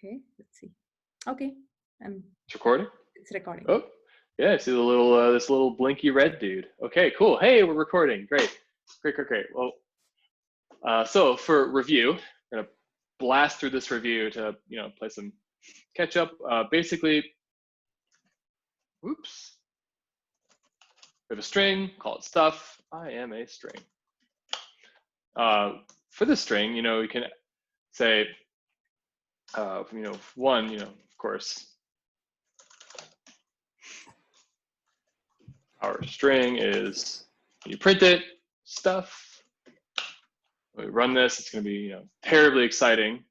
Okay, let's see. Okay, It's recording? it's recording. Oh, yeah, I see the little this little blinky red dude. Okay, cool. Hey, we're recording. Great. Well, so for review, we're gonna blast through this review to play some catch up. Basically, whoops. We have a string, call it stuff. I am a string. For this string, we can say, one, of course, our string is, when you print it, stuff. When we run this, it's going to be, terribly exciting.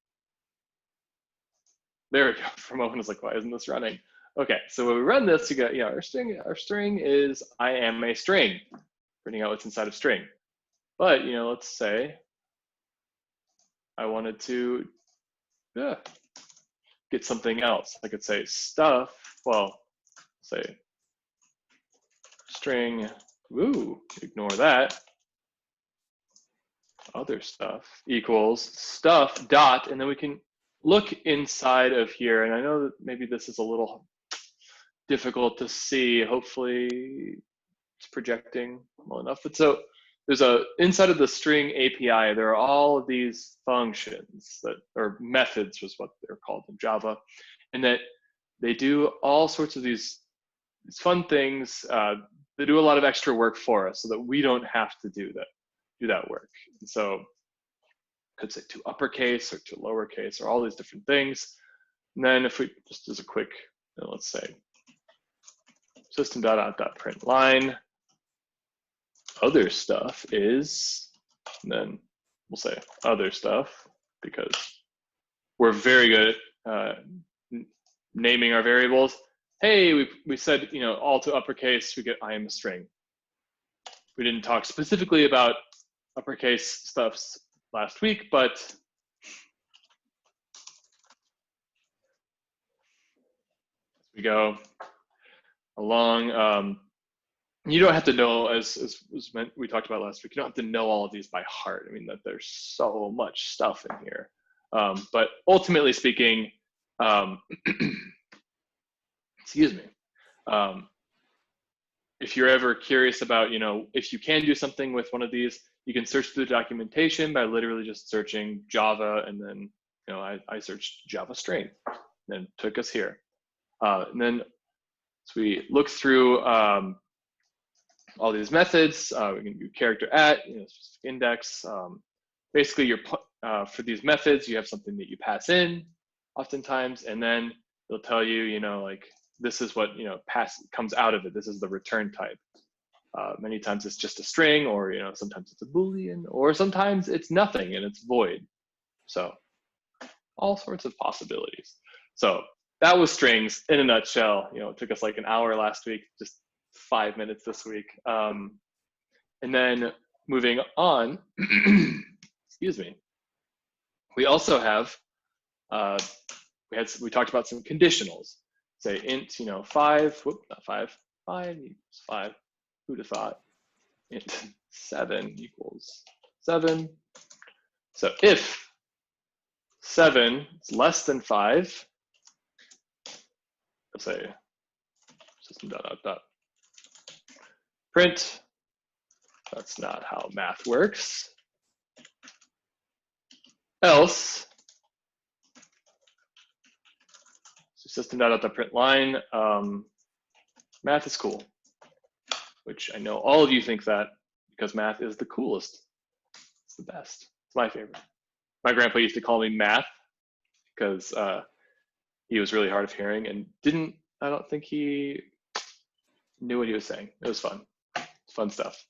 There we go. For a moment, I was like, why isn't this running? Okay, so when we run this, you got, our string is I am a string, printing out what's inside of string. But, let's say I wanted to get something else. I could say stuff, well, say string, ignore that. Other stuff equals stuff dot, and then we can look inside of here. And I know that maybe this is a little difficult to see. Hopefully it's projecting well enough. But so there's inside of the string API, there are all of these functions or methods was what they're called in Java, and that they do all sorts of these fun things. They do a lot of extra work for us so that we don't have to do that work. And so I could say to uppercase or to lowercase or all these different things. And then if we just as a quick, let's say system.out.print line, other stuff is, and then we'll say other stuff because we're very good at naming our variables. Hey, we said, all to uppercase, we get I am a string. We didn't talk specifically about uppercase stuffs last week, but as we go along, you don't have to know, as we talked about last week, you don't have to know all of these by heart. I mean, that there's so much stuff in here. But ultimately speaking, excuse me, if you're ever curious about, if you can do something with one of these, you can search through the documentation by literally just searching Java, and then, I searched Java string, and then it took us here. And then so we look through all these methods. We can do character at, specific index. Basically, for these methods, you have something that you pass in oftentimes, and then it'll tell you, like, this is what, comes out of it. This is the return type. Many times it's just a string, or, sometimes it's a Boolean, or sometimes it's nothing and it's void. So all sorts of possibilities. So that was strings in a nutshell. It took us like an hour last week, just 5 minutes this week. And then moving on, excuse me, we also have, we talked about some conditionals. Say int, 5, not 5, 5 equals 5. Who'd have thought? Int 7 equals 7. So if 7 is less than 5, let's say system.out.print. That's not how math works. Else, system.out.print line, math is cool, which I know all of you think that because math is the coolest. It's the best. It's my favorite. My grandpa used to call me Math because he was really hard of hearing and I don't think he knew what he was saying. It was fun. It's fun stuff.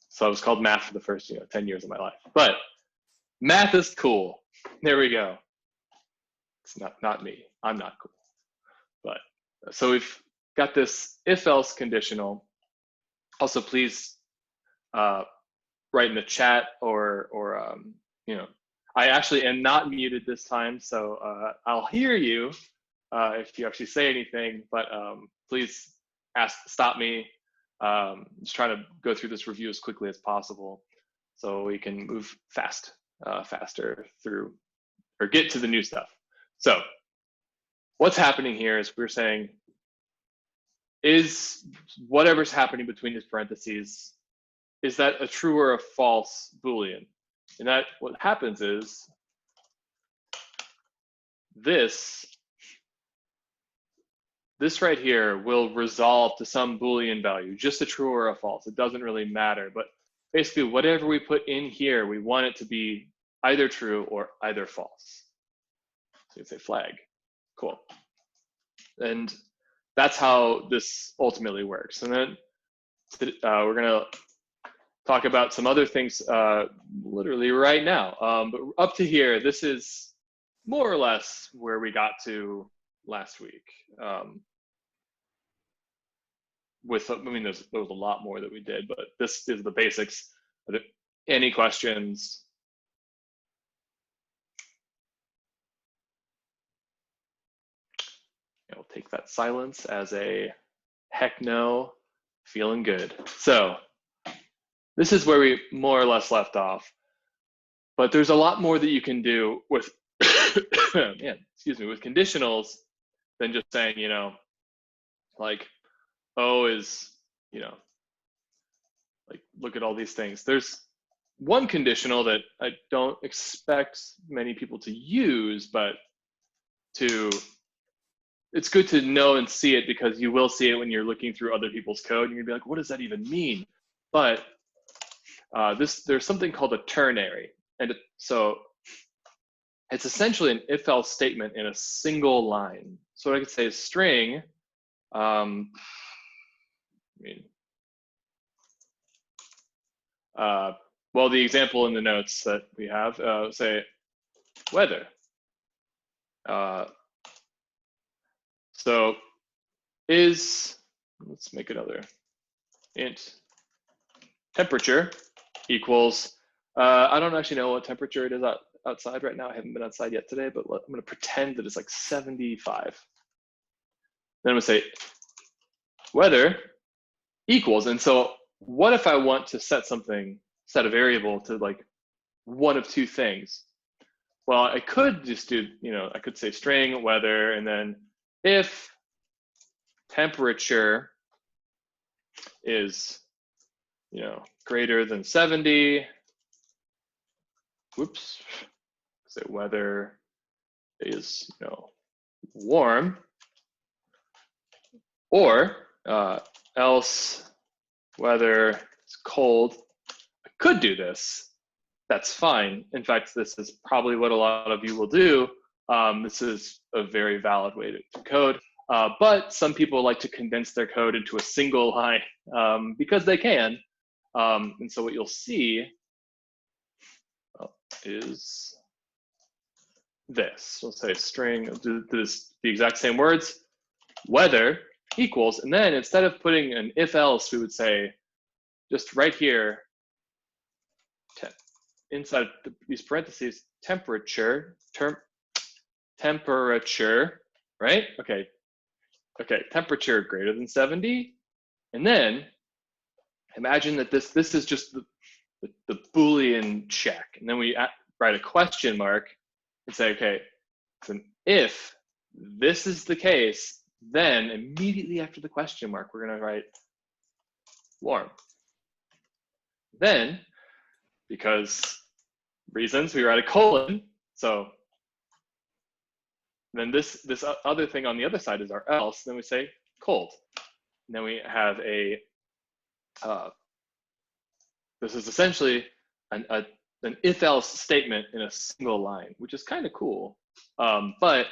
So I was called Math for the first 10 years of my life. But math is cool. There we go. It's not me. I'm not cool. But so we've got this if-else conditional. Also, please write in the chat or I actually am not muted this time, so I'll hear you if you actually say anything. But please stop me. Just trying to go through this review as quickly as possible, so we can move faster through or get to the new stuff. So what's happening here is we're saying, is whatever's happening between these parentheses, is that a true or a false Boolean? And that what happens is this right here will resolve to some Boolean value, just a true or a false. It doesn't really matter, but basically whatever we put in here, we want it to be either true or either false. So you can say flag, cool. And that's how this ultimately works. And then we're gonna talk about some other things literally right now. But up to here, this is more or less where we got to last week. I mean, there was a lot more that we did, but this is the basics. Are there any questions? I'll take that silence as a heck no, feeling good. So this is where we more or less left off, but there's a lot more that you can do with, man, excuse me, with conditionals than just saying, you know, like O is, you know, like look at all these things. There's one conditional that I don't expect many people to use, but it's good to know and see it, because you will see it when you're looking through other people's code and you'll be like, what does that even mean? But there's something called a ternary. And so it's essentially an if-else statement in a single line. So what I could say is string, well, the example in the notes that we have, say weather. So let's make another int temperature equals, I don't actually know what temperature it is outside right now. I haven't been outside yet today, but I'm gonna pretend that it's like 75. Then I'm gonna say weather equals, and so what if I want to set a variable to like one of two things? Well, I could just do, you know, I could say string weather, and then if temperature is, you know, greater than 70, whoops, say weather is, you know, warm, or else weather is cold. I could do this. That's fine. In fact, this is probably what a lot of you will do. This is a very valid way to code. But some people like to condense their code into a single line because they can. And so what you'll see is this. We'll say string, do this, the exact same words, weather equals, and then instead of putting an if else, we would say just right here, inside these parentheses, temperature, temperature, right? Okay, temperature greater than 70, and then imagine that this is just the Boolean check, and then we write a question mark and say, okay, so if this is the case, then immediately after the question mark, we're gonna write warm. Then, because reasons, we write a colon. So then this other thing on the other side is our else. Then we say cold. And then we have a, this is essentially an if-else statement in a single line, which is kind of cool. But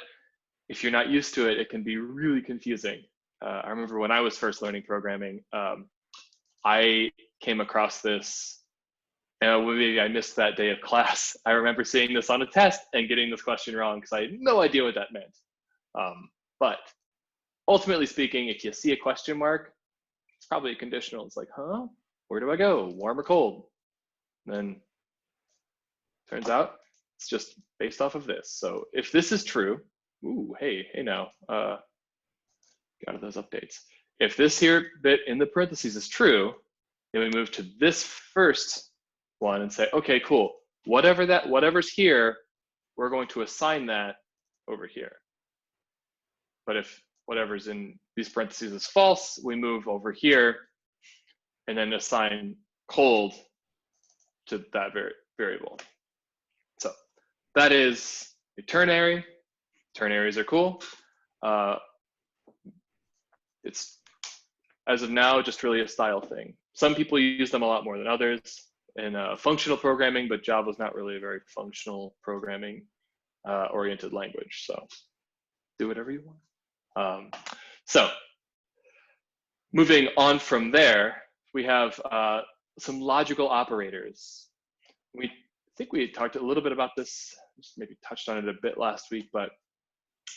if you're not used to it, it can be really confusing. I remember when I was first learning programming, I came across this, and maybe I missed that day of class. I remember seeing this on a test and getting this question wrong because I had no idea what that meant. But ultimately speaking, if you see a question mark, it's probably a conditional. It's like, huh? Where do I go? Warm or cold? And then turns out it's just based off of this. So if this is true, ooh, hey now, got those updates. If this here bit in the parentheses is true, then we move to this first one and say, okay, cool. Whatever's here, we're going to assign that over here. but if whatever's in these parentheses is false, we move over here and then assign cold to that variable. So that is a ternary. Ternaries are cool. It's, as of now, just really a style thing. Some people use them a lot more than others in functional programming, but Java is not really a very functional programming oriented language. So do whatever you want. So moving on from there, we have some logical operators. I think we talked a little bit about this, just maybe touched on it a bit last week, but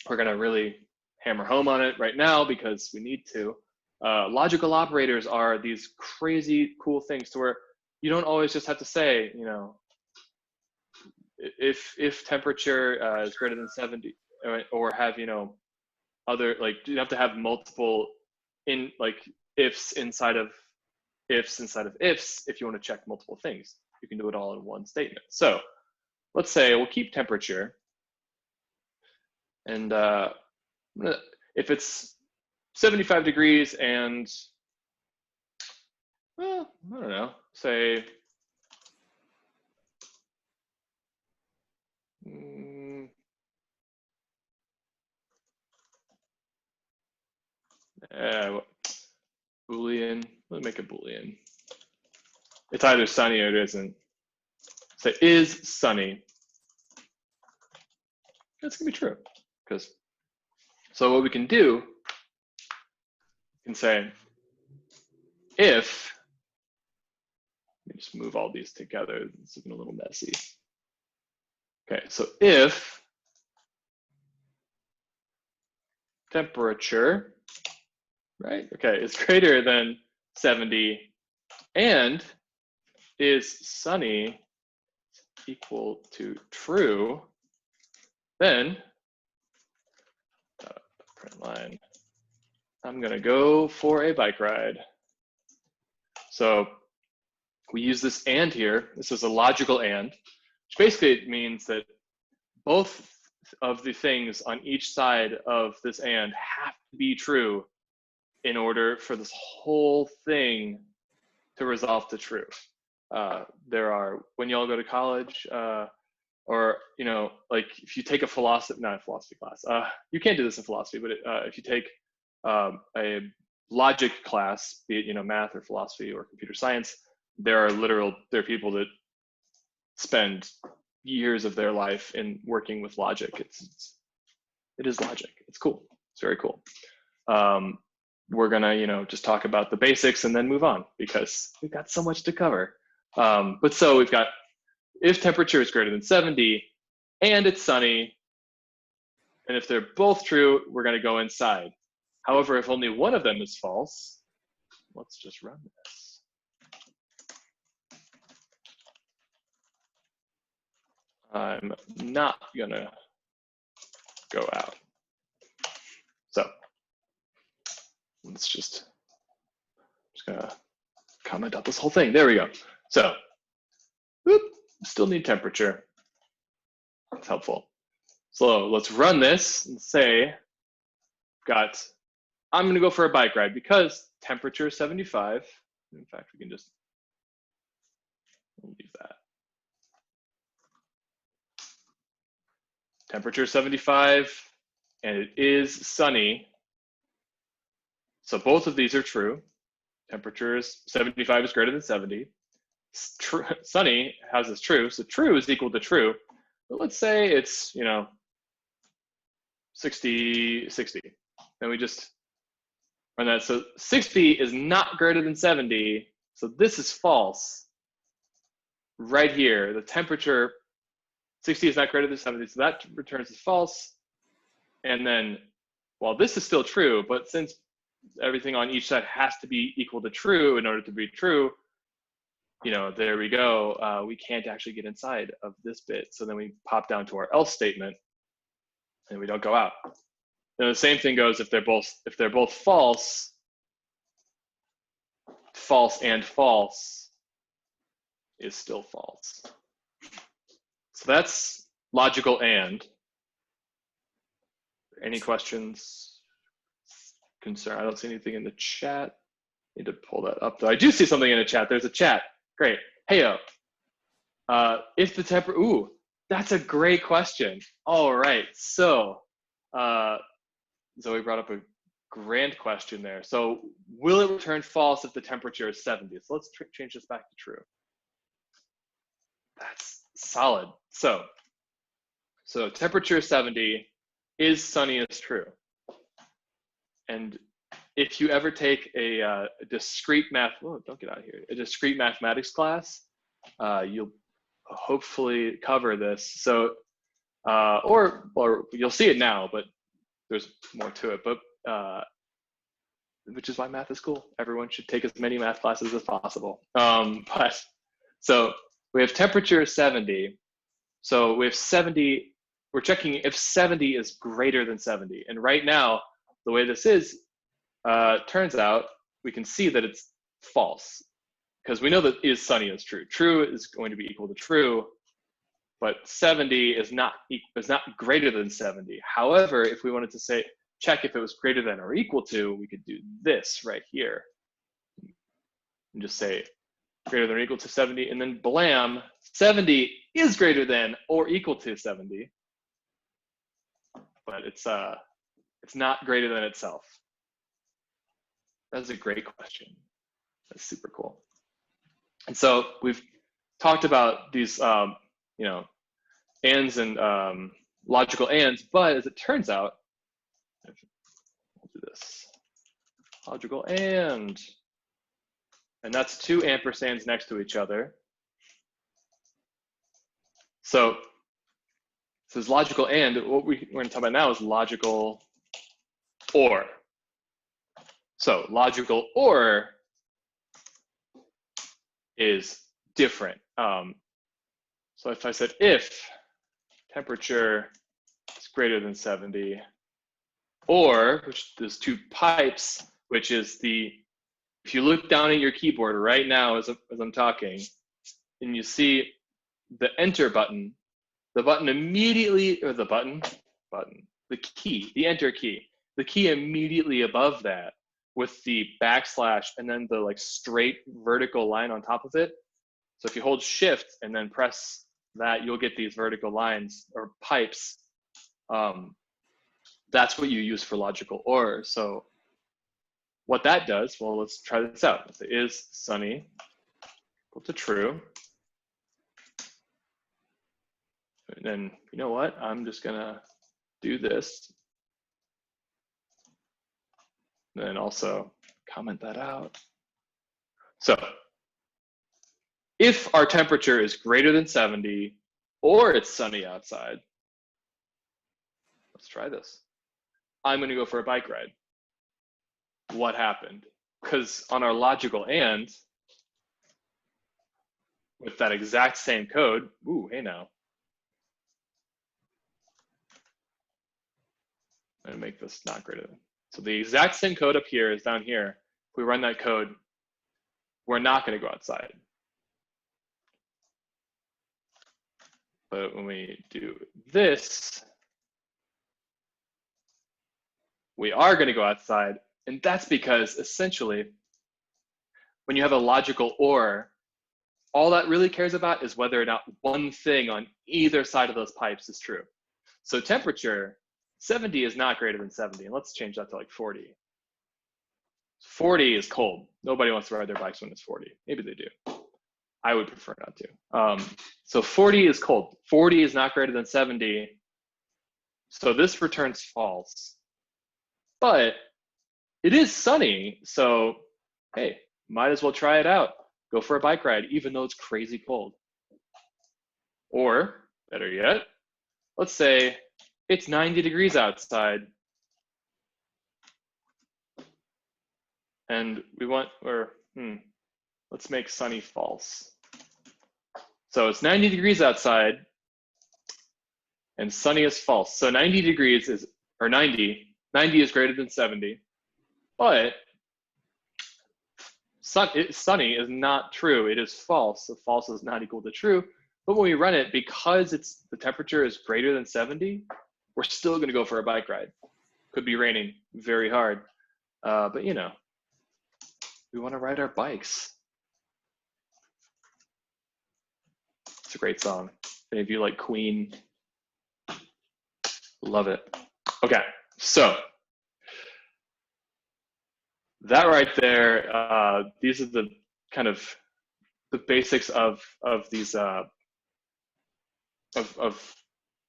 we're going to really hammer home on it right now because we need to. Logical operators are these crazy cool things to where you don't always just have to say, you know, if temperature is greater than 70, or have, you know, other, like, you have to have multiple ifs inside of ifs if you want to check multiple things. You can do it all in one statement. So let's say we'll keep temperature, and if it's 75 degrees and, well, I don't know, say, Boolean, let's make a Boolean. It's either sunny or it isn't. So is sunny. That's gonna be true, because, so what we can do, we can say, if, let me just move all these together, it's looking a little messy. Okay, so if temperature, right, okay, is greater than 70 and is sunny equal to true, then print line, I'm gonna go for a bike ride. So we use this and here. This is a logical and, which basically means that both of the things on each side of this and have to be true in order for this whole thing to resolve to true. There are, when y'all go to college, or, you know, like if you take a philosophy, not a philosophy class, you can't do this in philosophy, but if you take a logic class, be it, you know, math or philosophy or computer science, there are people that spend years of their life in working with logic. It is logic. It's cool. It's very cool. We're gonna, you know, just talk about the basics and then move on because we've got so much to cover. But so we've got, if temperature is greater than 70 and it's sunny, and if they're both true, we're gonna go inside. However, if only one of them is false, let's just run this. I'm not gonna go out. So let's just gonna comment out this whole thing. There we go. So, whoop, still need temperature. It's helpful. So let's run this and say, I'm gonna go for a bike ride because temperature is 75. In fact, we can just leave that. Temperature 75 and it is sunny. So both of these are true. Temperature is 75 is greater than 70. Sunny has this true, so true is equal to true. But let's say it's, you know, 60. Then we just run that. So 60 is not greater than 70. So this is false. Right here, the temperature 60 is not greater than 70, so that returns as false. And then, well, this is still true, but since everything on each side has to be equal to true in order to be true, you know, there we go. We can't actually get inside of this bit. So then we pop down to our else statement and we don't go out. And the same thing goes if they're both false, false and false is still false. So that's logical and. Any questions concern. I don't see anything in the chat. Need to pull that up though. I do see something in the chat. There's a chat. Great. Heyo. If the temperature, ooh, that's a great question. All right. So Zoe brought up a grand question there. So will it return false if the temperature is 70? So let's change this back to true. That's solid. So temperature 70 is sunny is true. And if you ever take a discrete don't get out of here, a discrete mathematics class, you'll hopefully cover this. So, or you'll see it now, but there's more to it. But which is why math is cool. Everyone should take as many math classes as possible. But so we have temperature 70. So we have 70. We're checking if 70 is greater than 70. And right now, the way this is, turns out we can see that it's false because we know that is sunny is true. True is going to be equal to true, but 70 is not greater than 70. However, if we wanted to check if it was greater than or equal to, we could do this right here and just say greater than or equal to 70, and then blam, 70 is greater than or equal to 70, but it's not greater than itself. That's a great question. That's super cool. And so we've talked about these, ands and logical ands, but as it turns out, we'll do this, logical and that's two ampersands next to each other. So this is logical and, what we're going to talk about now is logical or. So logical or is different. So if I said if temperature is greater than 70, or, which there's two pipes, which is if you look down at your keyboard right now as I'm talking, and you see the enter button, the button immediately, or the key, the enter key, the key immediately above that with the backslash and then the like straight vertical line on top of it. So if you hold shift and then press that, you'll get these vertical lines or pipes. That's what you use for logical or. So what that does, well, let's try this out. It is sunny equal to true. And then, you know what? I'm just gonna do this. And then also comment that out. So if our temperature is greater than 70 or it's sunny outside, let's try this. I'm gonna go for a bike ride. What happened? Because on our logical and, with that exact same code, ooh, hey now. I'm gonna make this not greater than. So the exact same code up here is down here. If we run that code, we're not gonna go outside. But when we do this, we are gonna go outside. And that's because essentially, when you have a logical or, all that really cares about is whether or not one thing on either side of those pipes is true. So temperature, 70 is not greater than 70. And let's change that to like 40. 40 is cold. Nobody wants to ride their bikes when it's 40. Maybe they do. I would prefer not to. So 40 is cold. 40 is not greater than 70. So this returns false. But it is sunny. So, hey, might as well try it out. Go for a bike ride, even though it's crazy cold. Or, better yet, let's say it's 90 degrees outside. And we want, let's make sunny false. So it's 90 degrees outside and sunny is false. So 90 degrees is, or 90 is greater than 70, but sunny is not true. It is false. So false is not equal to true. But when we run it, because the temperature is greater than 70, we're still gonna go for a bike ride. Could be raining very hard. But you know, we want to ride our bikes. It's a great song. If any of you like Queen, love it. Okay, so that right there, these are the kind of the basics of these of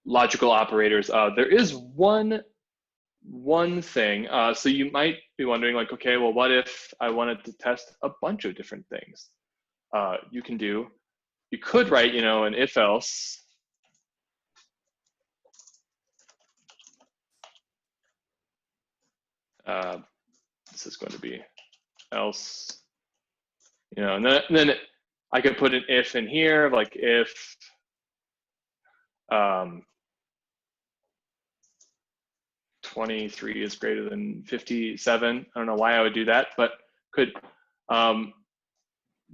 logical operators. There is one thing. So you might be wondering, like, okay, well, what if I wanted to test a bunch of different things? You could write, you know, an if-else. This is going to be else, you know, and then I could put an if in here, like if 23 is greater than 57. I don't know why I would do that, but could.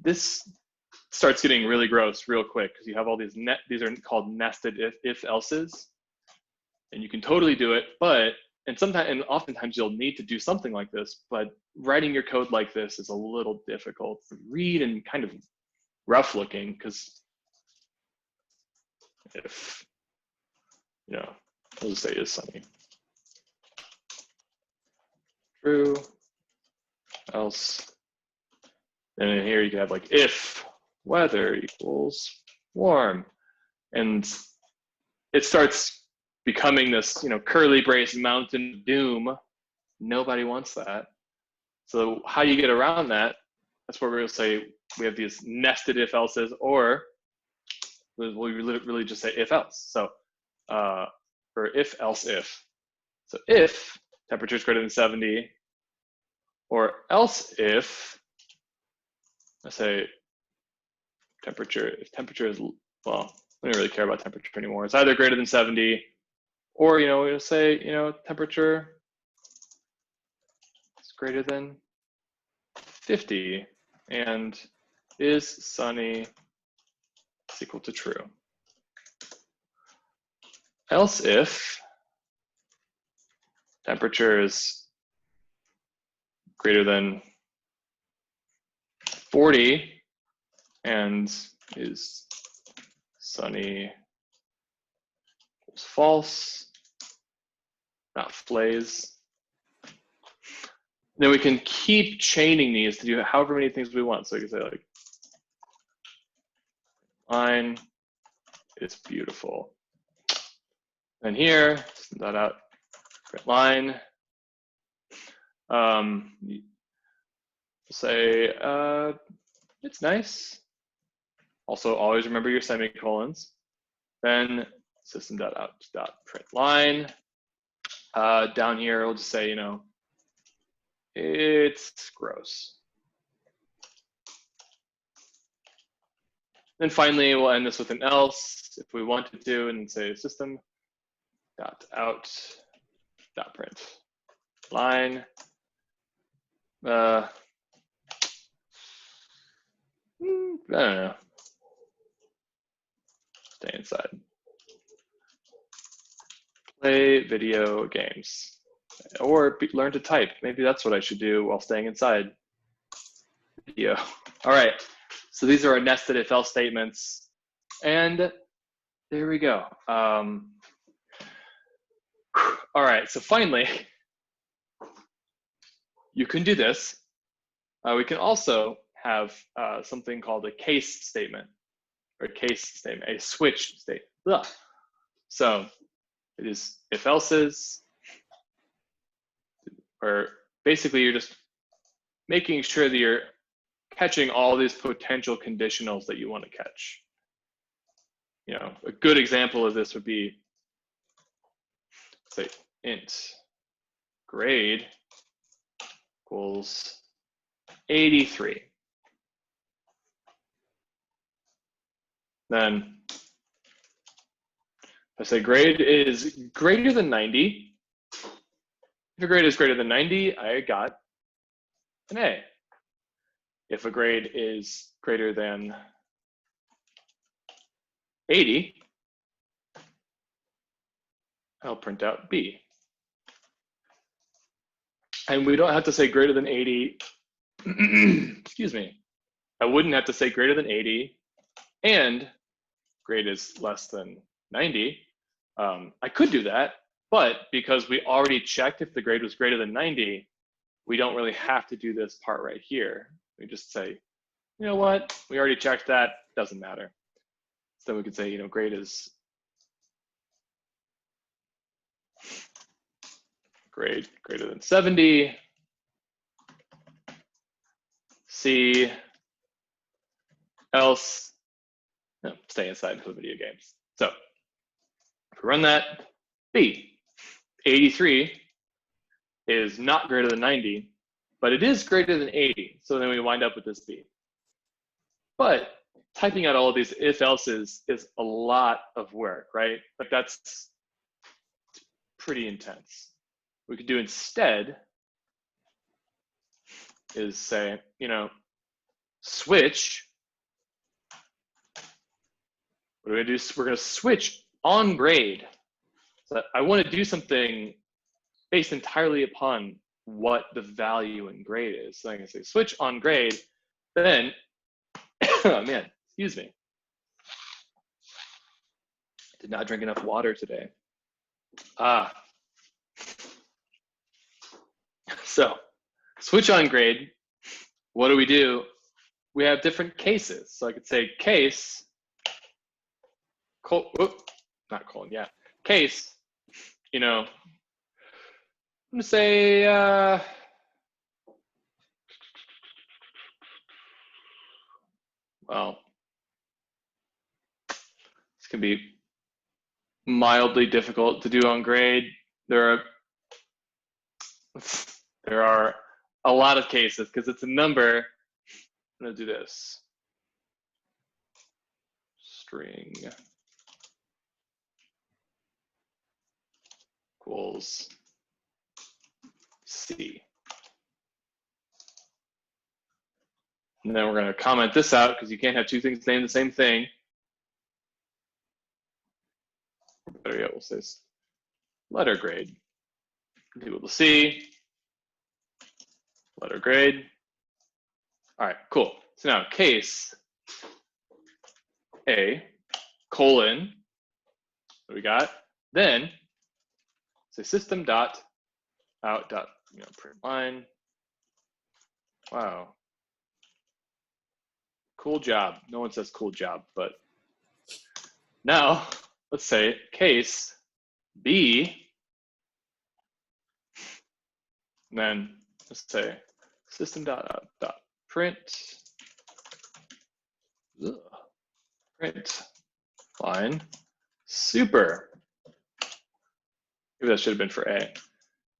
This starts getting really gross real quick because you have all these these are called nested if else's, and you can totally do it, but and oftentimes you'll need to do something like this, but writing your code like this is a little difficult to read and kind of rough looking, because if, you know, we'll just say is sunny. True, else. And then here you can have like if weather equals warm. And it starts becoming this, you know, curly brace mountain of doom. Nobody wants that. So how do you get around that? That's where we'll say we have these nested if else's, or we really just say if else. So or if else if. So if temperature is greater than 70, or else if, let's say if temperature is, well, I don't really care about temperature anymore. It's either greater than 70, or, you know, we'll say, you know, temperature is greater than 50 and is sunny is equal to true. Else if temperature is greater than 40 and is sunny equals false, not flays. Then we can keep chaining these to do however many things we want. So you can say like, line is beautiful. And here, send that out, print line. Say, it's nice. Also, always remember your semicolons. Then system.out.println. Down here, we'll just say, you know, it's gross. Then finally, we'll end this with an else if we wanted to, and say system.out.println. I don't know. Stay inside. Play video games. Or learn to type. Maybe that's what I should do while staying inside. Video. All right. So these are our nested if else statements. And there we go. All right. So finally, you can do this. We can also have something called a case statement, or a case statement, a switch statement. Ugh. So it is if else's, or basically you're just making sure that you're catching all these potential conditionals that you want to catch. You know, a good example of this would be, say, int grade equals 83. Then I say grade is greater than 90. If a grade is greater than 90, I got an A. If a grade is greater than 80, I'll print out B. And we don't have to say greater than 80. Excuse me. I wouldn't have to say greater than 80 and grade is less than 90. I could do that, but because we already checked if the grade was greater than 90, we don't really have to do this part right here. We just say, you know what? We already checked that, doesn't matter. So then we could say, you know, grade is grade greater than 70. C, else, no, stay inside and play video games. So if we run that, B, 83 is not greater than 90, but it is greater than 80. So then we wind up with this B. But typing out all of these if-elses is a lot of work, right? Like that's pretty intense. What we could do instead is say, you know, switch. What are we gonna do? We're gonna switch on grade. So I want to do something based entirely upon what the value in grade is. So I'm gonna say switch on grade, then, oh man, excuse me. Did not drink enough water today. So switch on grade, what do? We have different cases. So I could say case, not colon, yeah. Case, you know, I'm gonna say, well, this can be mildly difficult to do on grade. There are a lot of cases because it's a number. I'm gonna do this. String equals C. And then we're gonna comment this out because you can't have two things named the same thing. Better yet, we'll say letter grade equal to C, letter grade. All right, cool. So now case A, colon, what we got? Then say system dot out dot, you know, print line. Wow. Cool job. No one says cool job, but now let's say case B, and then let's say system dot out dot print print line super. Maybe that should have been for A.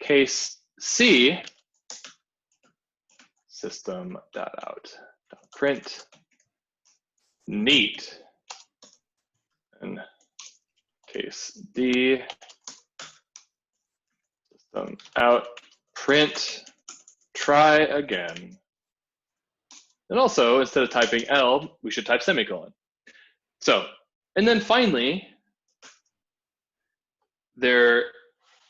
Case C, system dot out dot print neat. And case D, system out print try again. And also, instead of typing L, we should type semicolon. So, and then finally,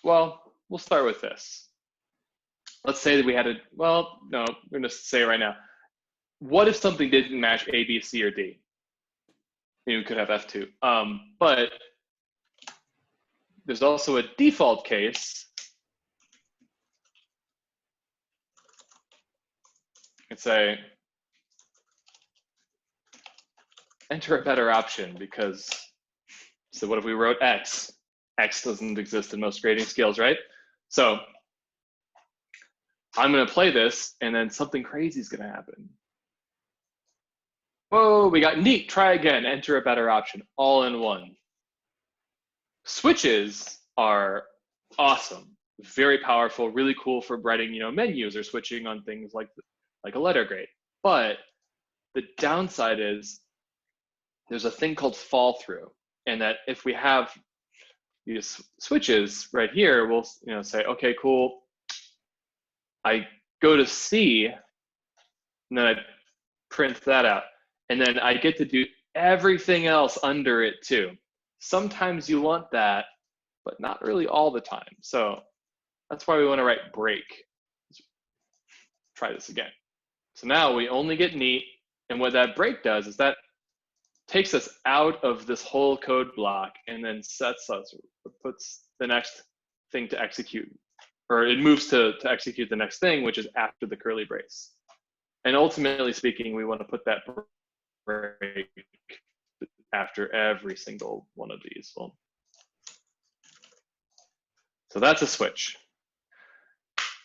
well, we'll start with this. Let's say that we had a, well, no, we're gonna say it right now. What if something didn't match A, B, C, or D? You could have F2. But there's also a default case. You could say, enter a better option because, so what if we wrote X? X doesn't exist in most grading scales, right? So I'm gonna play this and then something crazy is gonna happen. Whoa, we got neat, try again, enter a better option, all in one. Switches are awesome, very powerful, really cool for writing, you know, menus or switching on things like a letter grade. But the downside is there's a thing called fall through, and that if we have these switches right here, we'll, you know, say, okay, cool. I go to C, and then I print that out, and then I get to do everything else under it too. Sometimes you want that, but not really all the time. So that's why we want to write break. try this again. So now we only get neat, and what that break does is that takes us out of this whole code block and then sets us, puts the next thing to execute, or it moves to execute the next thing, which is after the curly brace. And ultimately speaking, we want to put that break after every single one of these. Well, so that's a switch.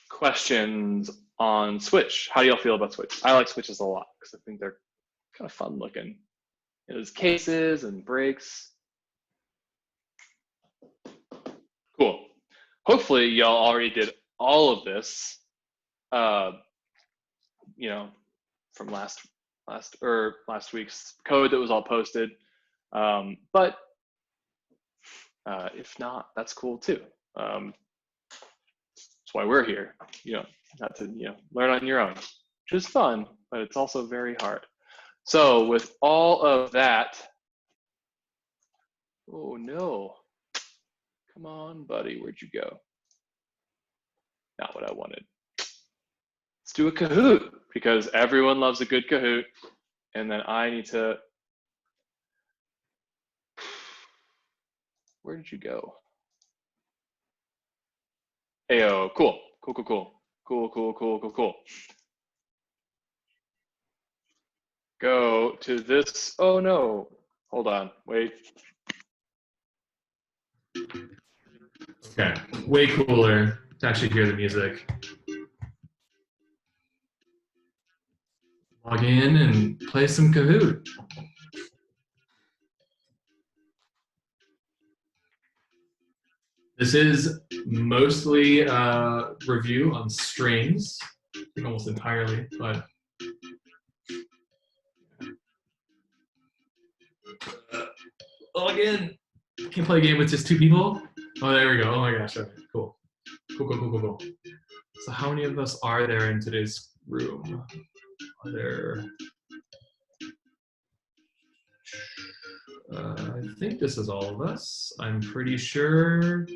Questions on switch? How do y'all feel about switch? I like switches a lot because I think they're kind of fun looking. There's cases and breaks. Cool. Hopefully y'all already did all of this, you know, from last week's code that was all posted. But if not, that's cool too. That's why we're here. You know, not to learn on your own, which is fun, but it's also very hard. So with all of that, oh no, come on, buddy, where'd you go? Not what I wanted. Let's do a Kahoot, because everyone loves a good Kahoot. And then I need to, where did you go? Ayo, cool. Go to this, oh no, hold on, wait. Okay, way cooler to actually hear the music. Log in and play some Kahoot. This is mostly a review on strings, I think almost entirely, but log in. Can't play a game with just 2 people? Oh, there we go. Oh my gosh, okay, cool. Cool. So how many of us are there in today's room? Are there... I think this is all of us. I'm pretty sure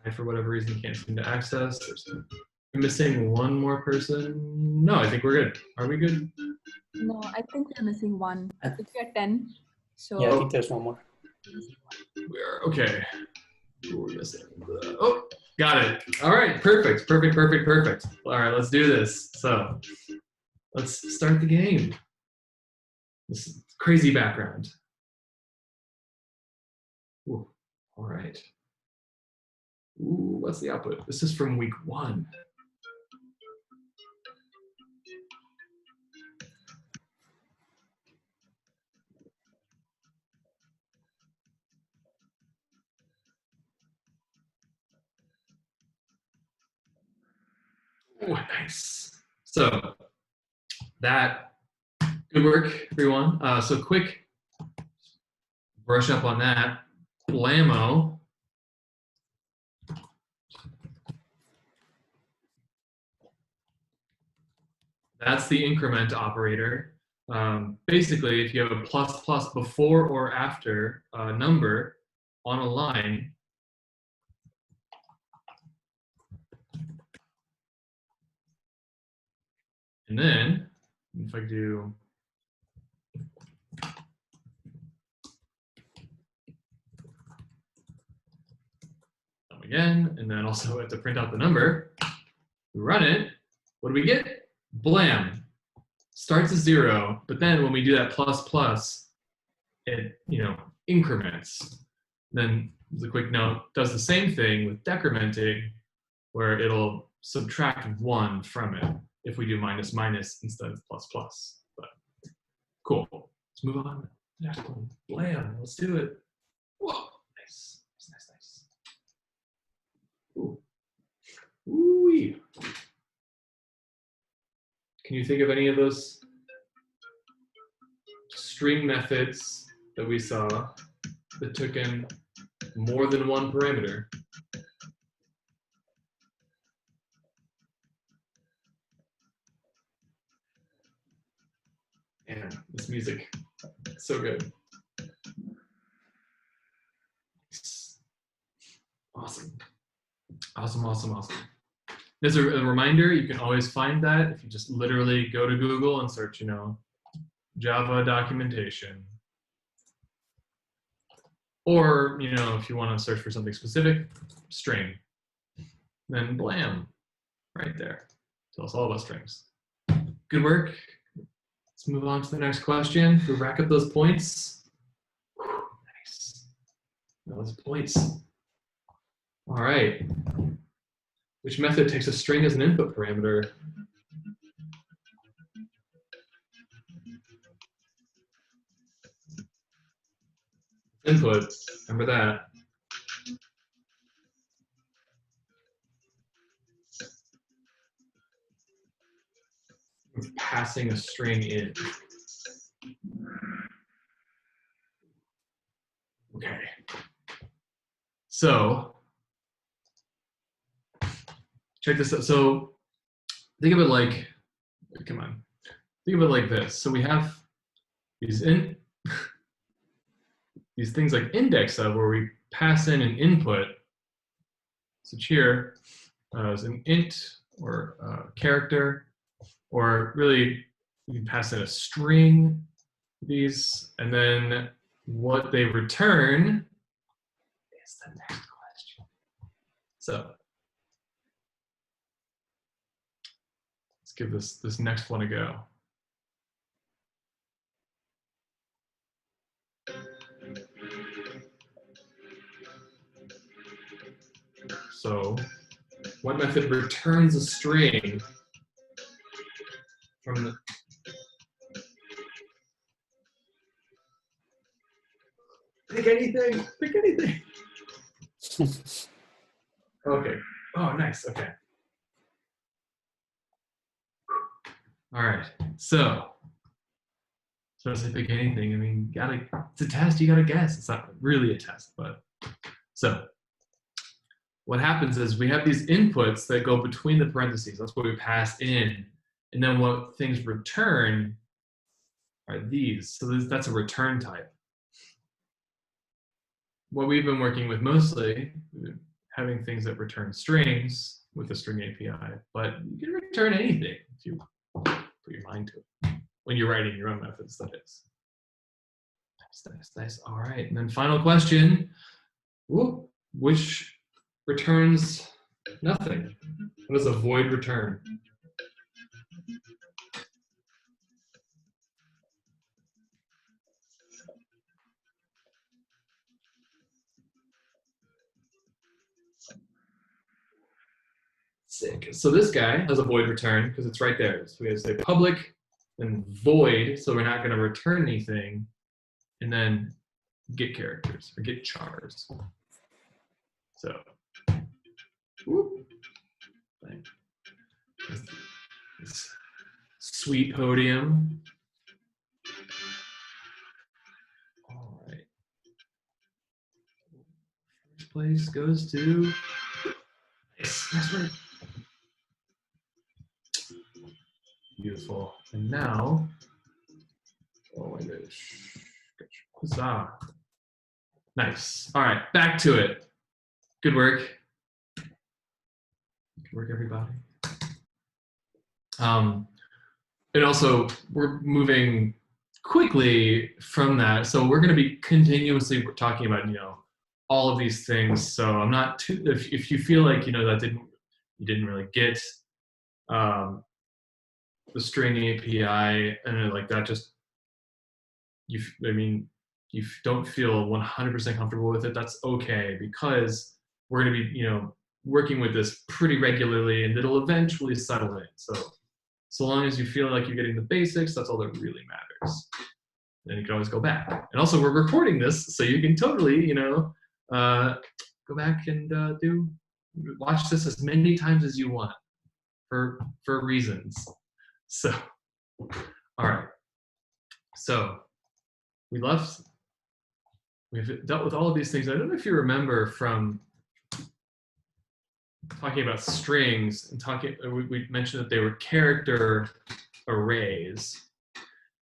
I, for whatever reason, can't seem to access. I'm missing one more person. No, I think we're good. Are we good? No, I think we're missing one. I think we're 10. So Yeah, I think there's one more. We're okay. Who are we missing? Oh, got it. All right, perfect. All right, let's do this. So let's start the game. This crazy background. Ooh, all right. Ooh, what's the output? This is from week 1. Ooh, nice. So that, good work, everyone. So quick brush up on that. Blammo. That's the increment operator. Basically, if you have a plus plus before or after a number on a line, and then if I do again, and then also have to print out the number, we run it, what do we get? Blam. Starts at 0, but then when we do that plus plus, it increments. Then as a quick note, does the same thing with decrementing, where it'll subtract 1 from it if we do minus minus instead of plus plus. But cool. Let's move on. Blam. Let's do it. Whoa. Nice. Ooh. Ooh-wee. Can you think of any of those string methods that we saw that took in more than one parameter? Man, this music, so good. Awesome. As a reminder, you can always find that if you just literally go to Google and search, Java documentation. Or, if you want to search for something specific, string. Then blam, right there. Tell us all about strings. Good work. Let's move on to the next question. We'll rack up those points. Whew, nice. Those points. All right. Which method takes a string as an input parameter? Input, remember that. We're passing a string in. Okay. So, check this out. So, think of it like, come on. Think of it like this. So we have these things like index of where we pass in an input. So here is an int or a character, or really you can pass in a string, these, and then what they return is the next question. So let's give this next one a go. So what method returns a string from the pick anything, pick anything. Okay. Oh, nice. Okay. All right. So as I pick anything, I mean, it's a test. You gotta guess. It's not really a test, but so what happens is we have these inputs that go between the parentheses. That's what we pass in, and then what things return are these. So that's a return type. What we've been working with mostly, having things that return strings with the string API, but you can return anything if you put your mind to it. When you're writing your own methods, that is. Nice. All right, and then final question. Ooh, which returns nothing? What does a void return? Sick. So this guy has a void return because it's right there. So we have to say public and void, so we're not going to return anything, and then get characters or get chars. So, whoop, this sweet podium. All right. First place goes to nice work. Beautiful. And now, oh my gosh, huzzah. Nice. All right, back to it. Good work. Good work, everybody. And also, we're moving quickly from that. So we're going to be continuously talking about, all of these things. So I'm not too, if you feel like, that you didn't really get the string API and like that, just, you don't feel 100% comfortable with it, that's okay, because we're going to be, working with this pretty regularly, and it'll eventually settle in. So long as you feel like you're getting the basics, that's all that really matters. Then you can always go back. And also, we're recording this, so you can totally, go back and watch this as many times as you want for reasons. So, all right. So we've dealt with all of these things. I don't know if you remember from talking about strings and we mentioned that they were character arrays.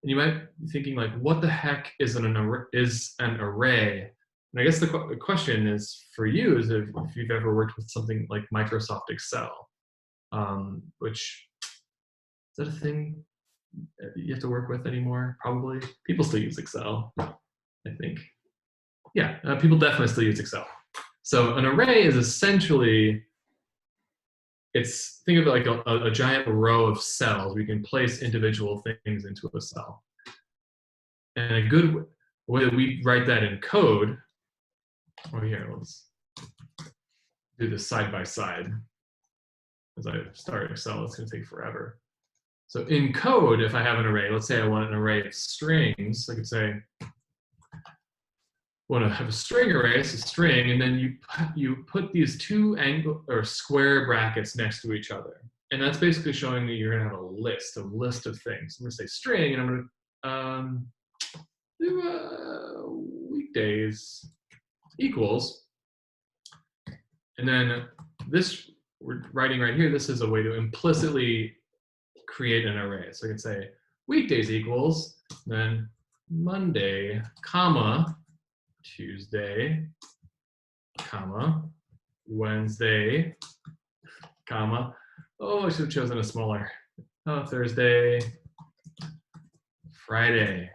And you might be thinking, like, what the heck is an array? And I guess the question is for you is if you've ever worked with something like Microsoft Excel. which is that a thing you have to work with anymore? Probably. People still use Excel, I think. Yeah, people definitely still use Excel. So an array is essentially, think of it like a giant row of cells. We can place individual things into a cell. And a good way that we write that in code, here, let's do this side by side. As I start Excel, it's going to take forever. So in code, if I have an array, let's say I want an array of strings, I could say, want to have a string array, it's a string, and then you put these two square brackets next to each other. And that's basically showing that you're going to have a list of things. I'm going to say string, and I'm going to do weekdays equals. And then this, we're writing right here, this is a way to implicitly create an array. So I can say weekdays equals, then Monday, comma, Tuesday, comma, Wednesday, comma, I should have chosen a smaller, Thursday, Friday.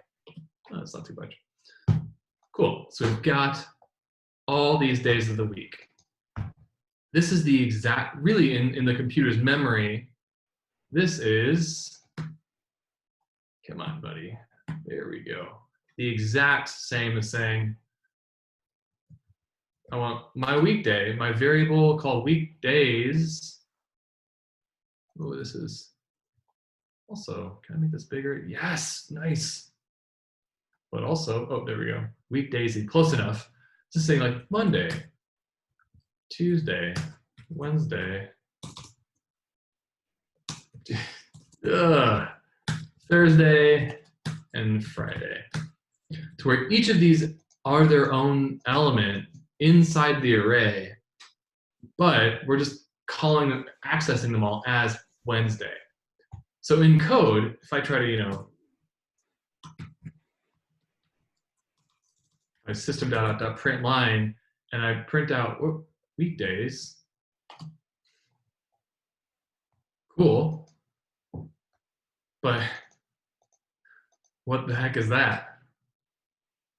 Oh, that's not too much. Cool, so we've got all these days of the week. This is the exact, really in the computer's memory, this is, come on, buddy, there we go. The exact same as saying, I want my weekday, my variable called weekdays. Oh, this is also, can I make this bigger? Yes, nice. But also, there we go. Weekdays, close enough. Just saying like Monday, Tuesday, Wednesday, Thursday, and Friday. To where each of these are their own element inside the array, but we're just calling them, accessing them all as Wednesday. So in code, if I try to, my system.out.print line, and I print out weekdays, cool, but what the heck is that?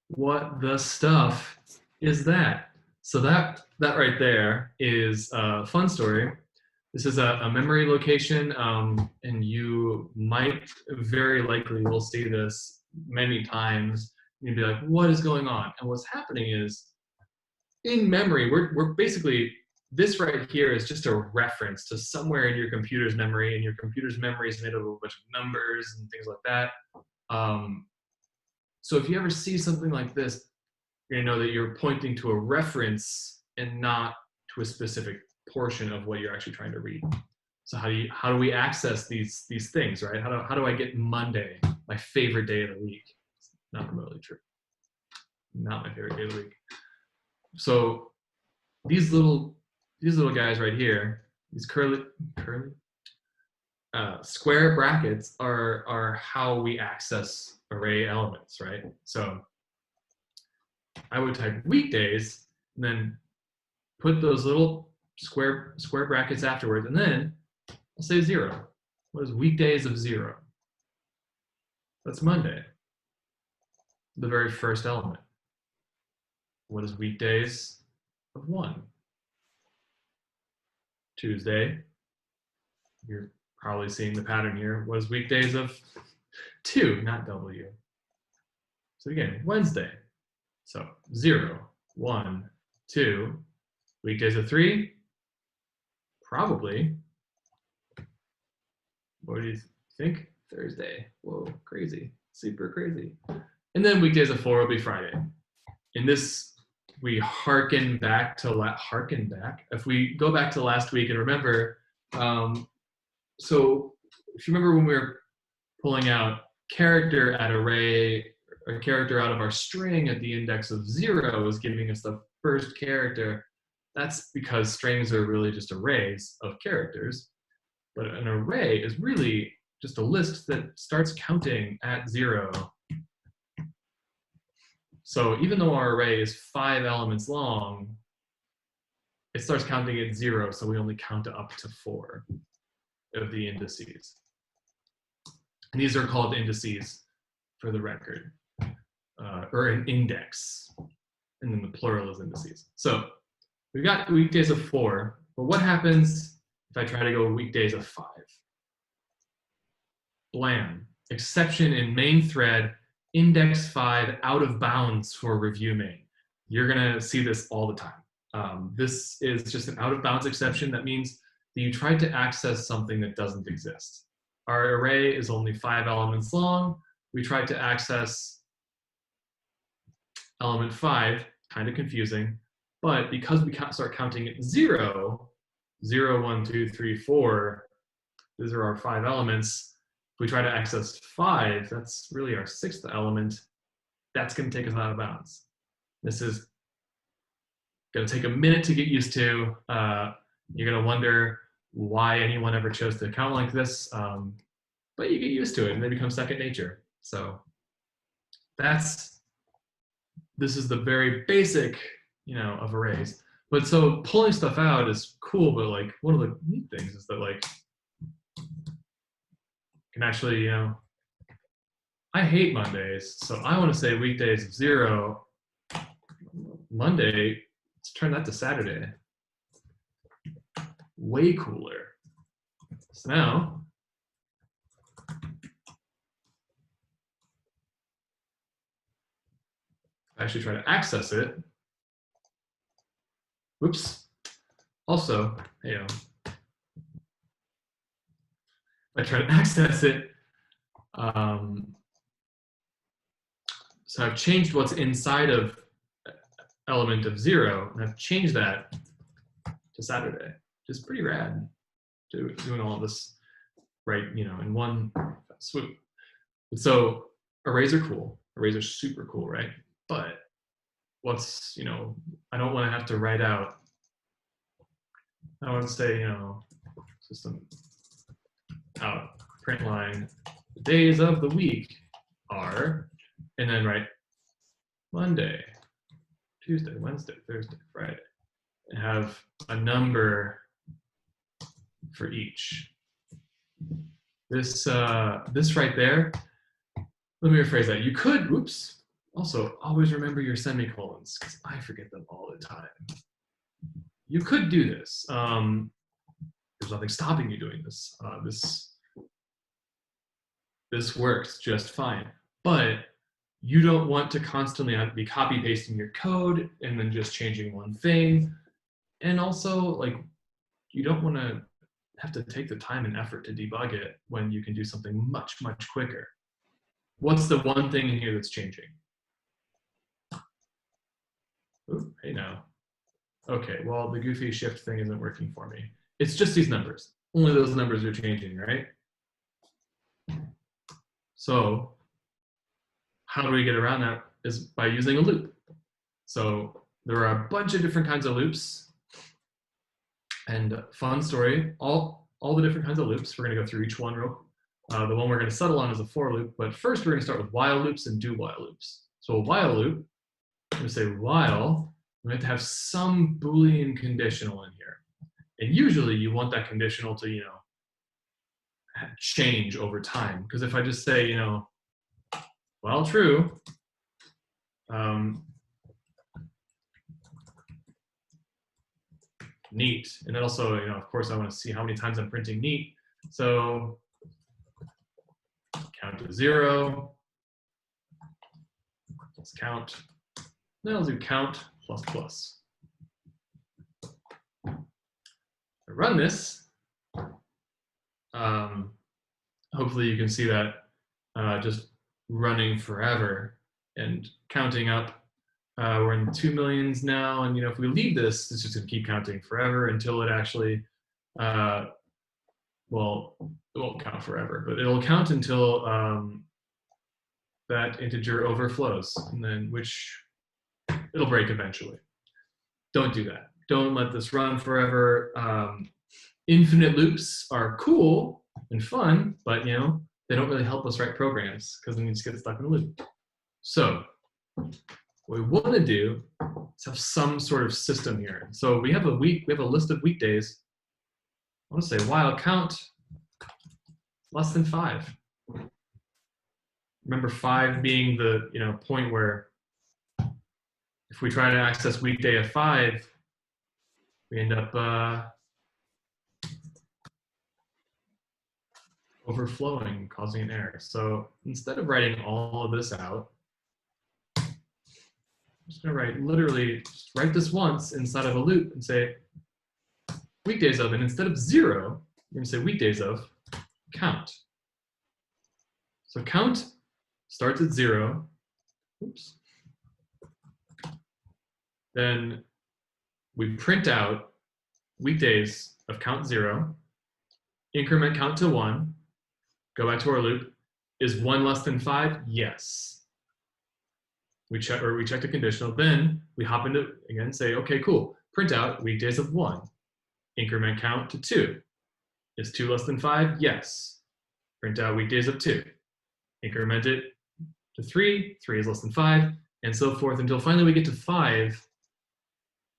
What the stuff is that? So that right there is a fun story. This is a memory location, and you might very likely will see this many times. You'd be like, what is going on? And what's happening is, in memory, we're basically, this right here is just a reference to somewhere in your computer's memory, and your computer's memory is made up of a bunch of numbers and things like that. So if you ever see something like this, you're gonna know that you're pointing to a reference and not to a specific portion of what you're actually trying to read. So how do we access these things, right? How do I get Monday, my favorite day of the week? It's not remotely true. Not my favorite day of the week. So these little guys right here, these curly square brackets are how we access array elements, right? So I would type weekdays and then put those little square brackets afterwards, and then I'll say 0. What is weekdays of 0? That's Monday, the very first element. What is weekdays of 1? Tuesday. You're probably seeing the pattern here. What is weekdays of 2, not W? So again, Wednesday. So 0, 1, 2. Weekdays of 3, probably. What do you think? Thursday. Whoa, crazy, super crazy. And then weekdays of 4 will be Friday. In this, we harken back. If we go back to last week and remember, so if you remember when we were pulling out character at array, or character out of our string at the index of 0 is giving us the first character. That's because strings are really just arrays of characters. But an array is really just a list that starts counting at 0. So even though our array is 5 elements long, it starts counting at 0, so we only count up to 4. of the indices. And these are called indices for the record, or an index, and then the plural is indices. So we've got weekdays of 4, but what happens if I try to go weekdays of 5? Blam, exception in main thread, index 5 out of bounds for review main. You're gonna see this all the time. This is just an out of bounds exception. That means that you tried to access something that doesn't exist. Our array is only 5 elements long. We tried to access element 5, kind of confusing, but because we start counting at 0, 0, 1, 2, 3, 4, these are our 5 elements. If we try to access 5, that's really our 6th element. That's going to take us out of bounds. This is going to take a minute to get used to. You're going to wonder why anyone ever chose to count like this, but you get used to it and they become second nature. So this is the very basic, of arrays. But so pulling stuff out is cool, but like one of the neat things is that like can actually, I hate Mondays, so I want to say weekdays of 0. Monday, let's turn that to Saturday. Way cooler. So now, I actually try to access it. Whoops. Also, I try to access it. So I've changed what's inside of element of 0, and I've changed that to Saturday, which is pretty rad. Doing all of this right, in one swoop. So arrays are cool. Arrays are super cool, right? But what's, I don't want to have to write out. I want to say, system out print line, the days of the week are, and then write Monday, Tuesday, Wednesday, Thursday, Friday, and have a number for each. This right there, let me rephrase that. You could, whoops, also always remember your semicolons, because I forget them all the time. You could do this. There's nothing stopping you doing this. This works just fine, but you don't want to constantly have to be copy pasting your code and then just changing one thing. And also, like, you don't want to have to take the time and effort to debug it when you can do something much, much quicker. What's the one thing in here that's changing? Ooh, hey now. Okay, well, the goofy shift thing isn't working for me. It's just these numbers. Only those numbers are changing, right? So how do we get around that is by using a loop. So there are a bunch of different kinds of loops. And fun story, all the different kinds of loops. We're going to go through each one real quick. The one we're going to settle on is a for loop, but first we're going to start with while loops and do while loops. So a while loop, I'm going to say while, we have to have some Boolean conditional in here. And usually you want that conditional to, change over time. Because if I just say, while true, neat. And then also, of course, I want to see how many times I'm printing neat. So count to 0. Let's count. Then I'll do count plus plus. I run this. Hopefully you can see that just running forever and counting up. We're in 2 millions now, and if we leave this, it's just going to keep counting forever until it actually, well, it won't count forever, but it'll count until that integer overflows, and then it'll break eventually. Don't do that. Don't let this run forever. Infinite loops are cool and fun, but they don't really help us write programs because then we just get stuck in a loop. So what we want to do is have some sort of system here. So we have a list of weekdays. I want to say while count less than 5. Remember 5 being the point where if we try to access weekday of 5, we end up overflowing, causing an error. So instead of writing all of this out, I'm just going to just write this once inside of a loop and say weekdays of, and instead of 0, we're going to say weekdays of count. So count starts at 0. Oops. Then we print out weekdays of count 0, increment count to 1, go back to our loop. Is 1 less than 5? Yes. We check the conditional. Then we hop into, again, say, okay, cool. Print out weekdays of 1, increment count to 2. Is 2 less than 5? Yes. Print out weekdays of 2, increment it to 3. 3 is less than 5, and so forth until finally we get to 5.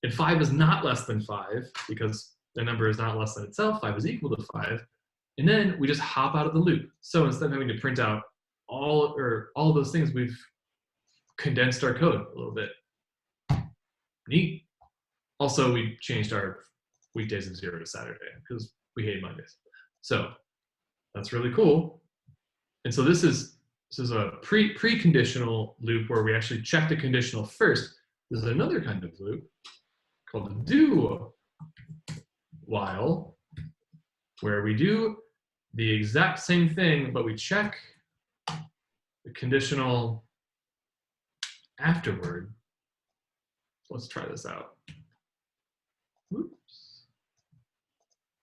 And 5 is not less than 5 because the number is not less than itself. 5 is equal to 5. And then we just hop out of the loop. So instead of having to print out all of those things, we've condensed our code a little bit. Neat. Also, we changed our weekdays of 0 to Saturday because we hate Mondays. So that's really cool. And so this is a preconditional loop where we actually check the conditional first. There's another kind of loop called the do while, where we do the exact same thing, but we check the conditional afterward. Let's try this out. Oops.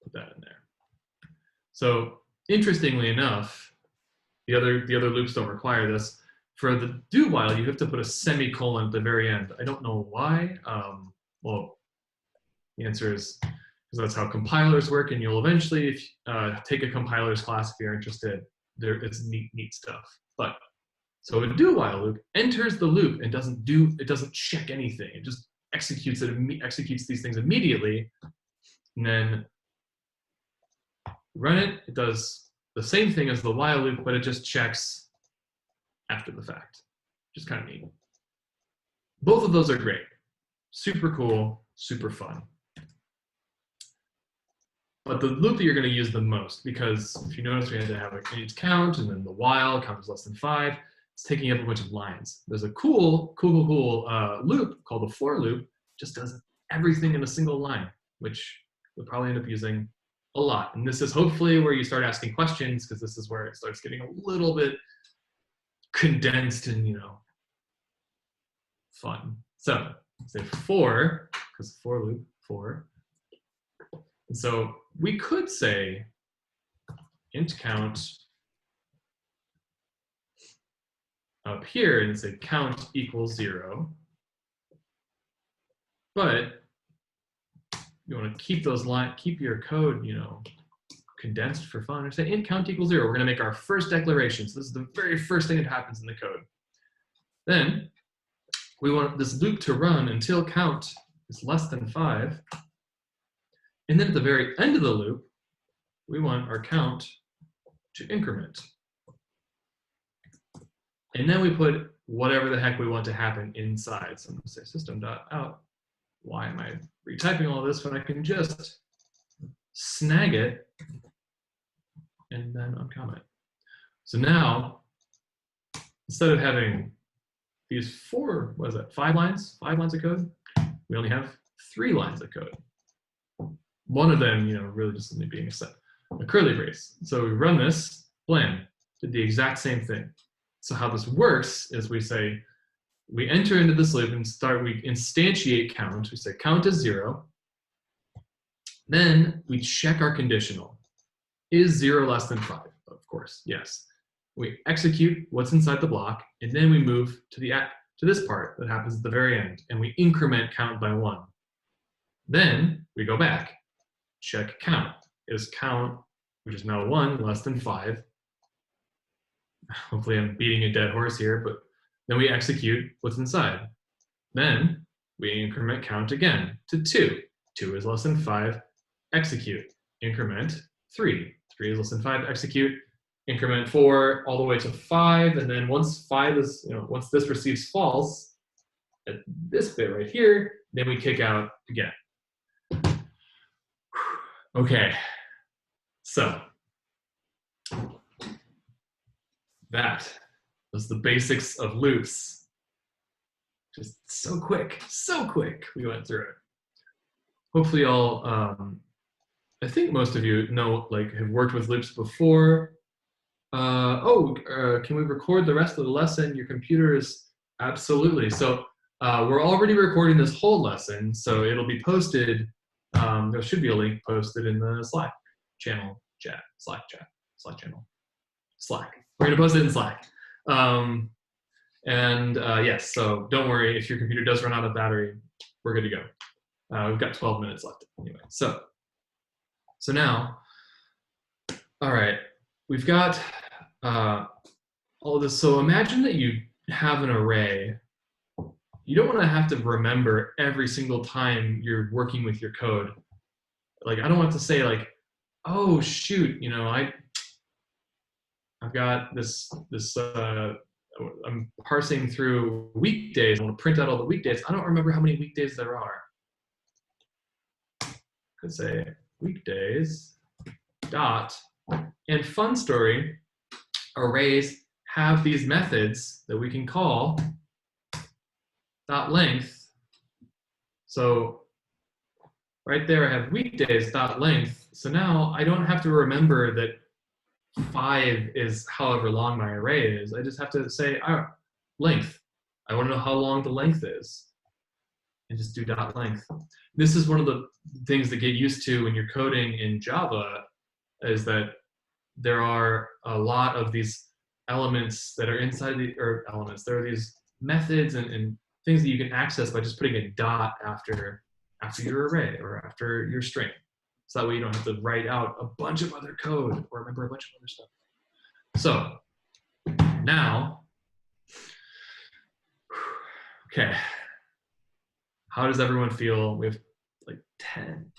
Put that in there. So interestingly enough, the other loops don't require this. For the do while, you have to put a semicolon at the very end. I don't know why. Well, the answer is because that's how compilers work, and you'll eventually take a compilers class if you're interested. It's neat stuff. But so a do while loop enters the loop and it doesn't check anything. It just executes these things immediately, and then run it. It does the same thing as the while loop, but it just checks after the fact. Just kind of neat. Both of those are great. Super cool, super fun. But the loop that you're going to use the most, because if you notice we had to have a count and then the while, count is less than 5, it's taking up a bunch of lines. There's a cool loop called the for loop, just does everything in a single line, which we'll probably end up using a lot. And this is hopefully where you start asking questions, because this is where it starts getting a little bit condensed and fun. So say for, because for loop, for. And so we could say int count up here and say count equals 0. But you want to keep your code, condensed for fun, or say int count equals 0. We're going to make our first declaration. So this is the very first thing that happens in the code. Then we want this loop to run until count is less than 5. And then at the very end of the loop, we want our count to increment. And then we put whatever the heck we want to happen inside. So I'm going to say system.out. Why am I retyping all this when I can just snag it and then uncomment? So now, instead of having these 5 lines of code, we only have 3 lines of code. One of them, really just only being a curly brace. So we run this, blam, did the exact same thing. So how this works is we enter into this loop and we instantiate count. We say count is 0. Then we check our conditional. Is 0 less than 5? Of course, yes. We execute what's inside the block, and then we move to this part that happens at the very end, and we increment count by 1. Then we go back, check count. Is count, which is now 1, less than 5? Hopefully I'm beating a dead horse here, but then we execute what's inside. Then we increment count again to 2. 2 is less than 5, execute. Increment 3. 3 is less than 5, execute. increment 4 all the way to 5, and then once 5 is, once this receives false at this bit right here, then we kick out again. Okay, so that was the basics of loops. Just so quick we went through it. Hopefully all, I think most of you know, have worked with loops before. Can we record the rest of the lesson? Your computer is absolutely. So we're already recording this whole lesson, so it'll be posted. There should be a link posted in the Slack channel, Slack channel. We're gonna post it in Slack. Yes, so don't worry if your computer does run out of battery, we're good to go. We've got 12 minutes left anyway. So now, all right, we've got all of this. So imagine that you have an array. You don't want to have to remember every single time you're working with your code. I don't want to say oh shoot, I've got this I'm parsing through weekdays. I want to print out all the weekdays. I don't remember how many weekdays there are. Could say weekdays dot, and fun story, arrays have these methods that we can call dot length. So right there I have weekdays dot length. So now I don't have to remember that 5 is however long my array is. I just have to say length. I want to know how long the length is, and just do dot length. This is one of the things that get used to when you're coding in Java, is that there are a lot of these elements that are inside there are these methods and things that you can access by just putting a dot after your array or after your string. So that way you don't have to write out a bunch of other code or remember a bunch of other stuff. So now, okay, how does everyone feel? We have 10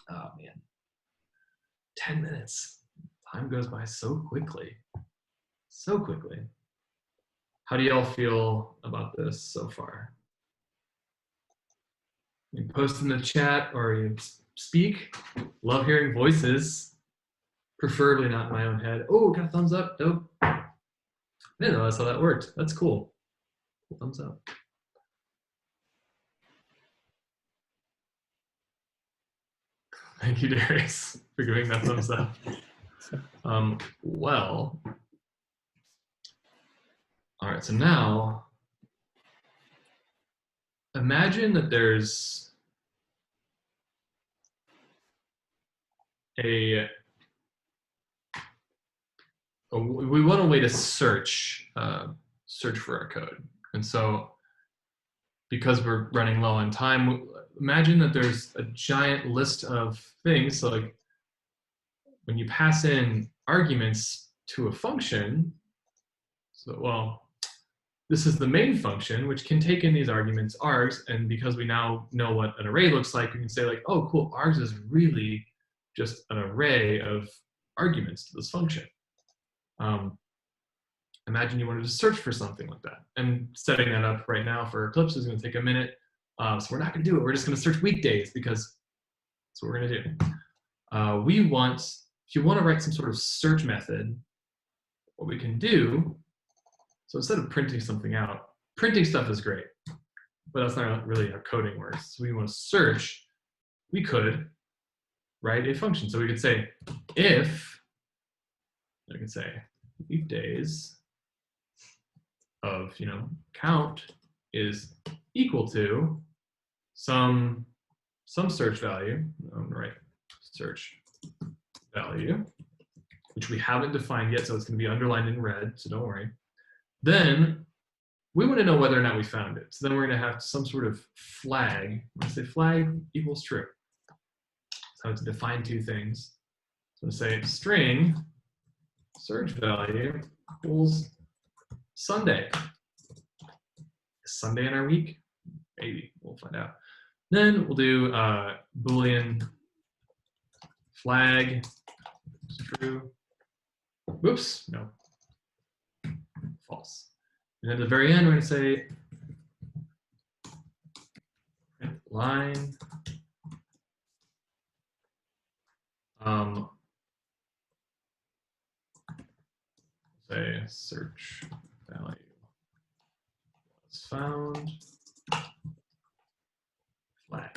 minutes. Time goes by so quickly. How do y'all feel about this so far? You post in the chat or you speak. Love hearing voices, preferably not in my own head. Oh, got a thumbs up, dope. I didn't know that's how that worked. That's cool. Thumbs up. Thank you, Darius, for giving that thumbs up. Well, all right, so now imagine that there's we want a way to search for our code. And so because we're running low on time, imagine that there's a giant list of things. So when you pass in arguments to a function, this is the main function, which can take in these arguments, args, and because we now know what an array looks like, we can say oh cool, args is really just an array of arguments to this function. Imagine you wanted to search for something like that. And setting that up right now for Eclipse is going to take a minute. So we're not going to do it. We're just going to search weekdays because that's what we're going to do. If you want to write some sort of search method, what we can do, so instead of printing something out, printing stuff is great, but that's not really how coding works. So we want to search, we could write a function. So we could say if, I could say weekdays of, count is equal to some search value, right? Search value, which we haven't defined yet, so it's going to be underlined in red, so don't worry. Then we want to know whether or not we found it. So then we're going to have some sort of flag. I'm going to say flag equals true. So to define two things. So I'm going to say string search value equals Sunday. Is Sunday in our week? Maybe, we'll find out. Then we'll do Boolean flag true. Whoops, no, false. And at the very end, we're going to say print line. Say search value was found. Flag.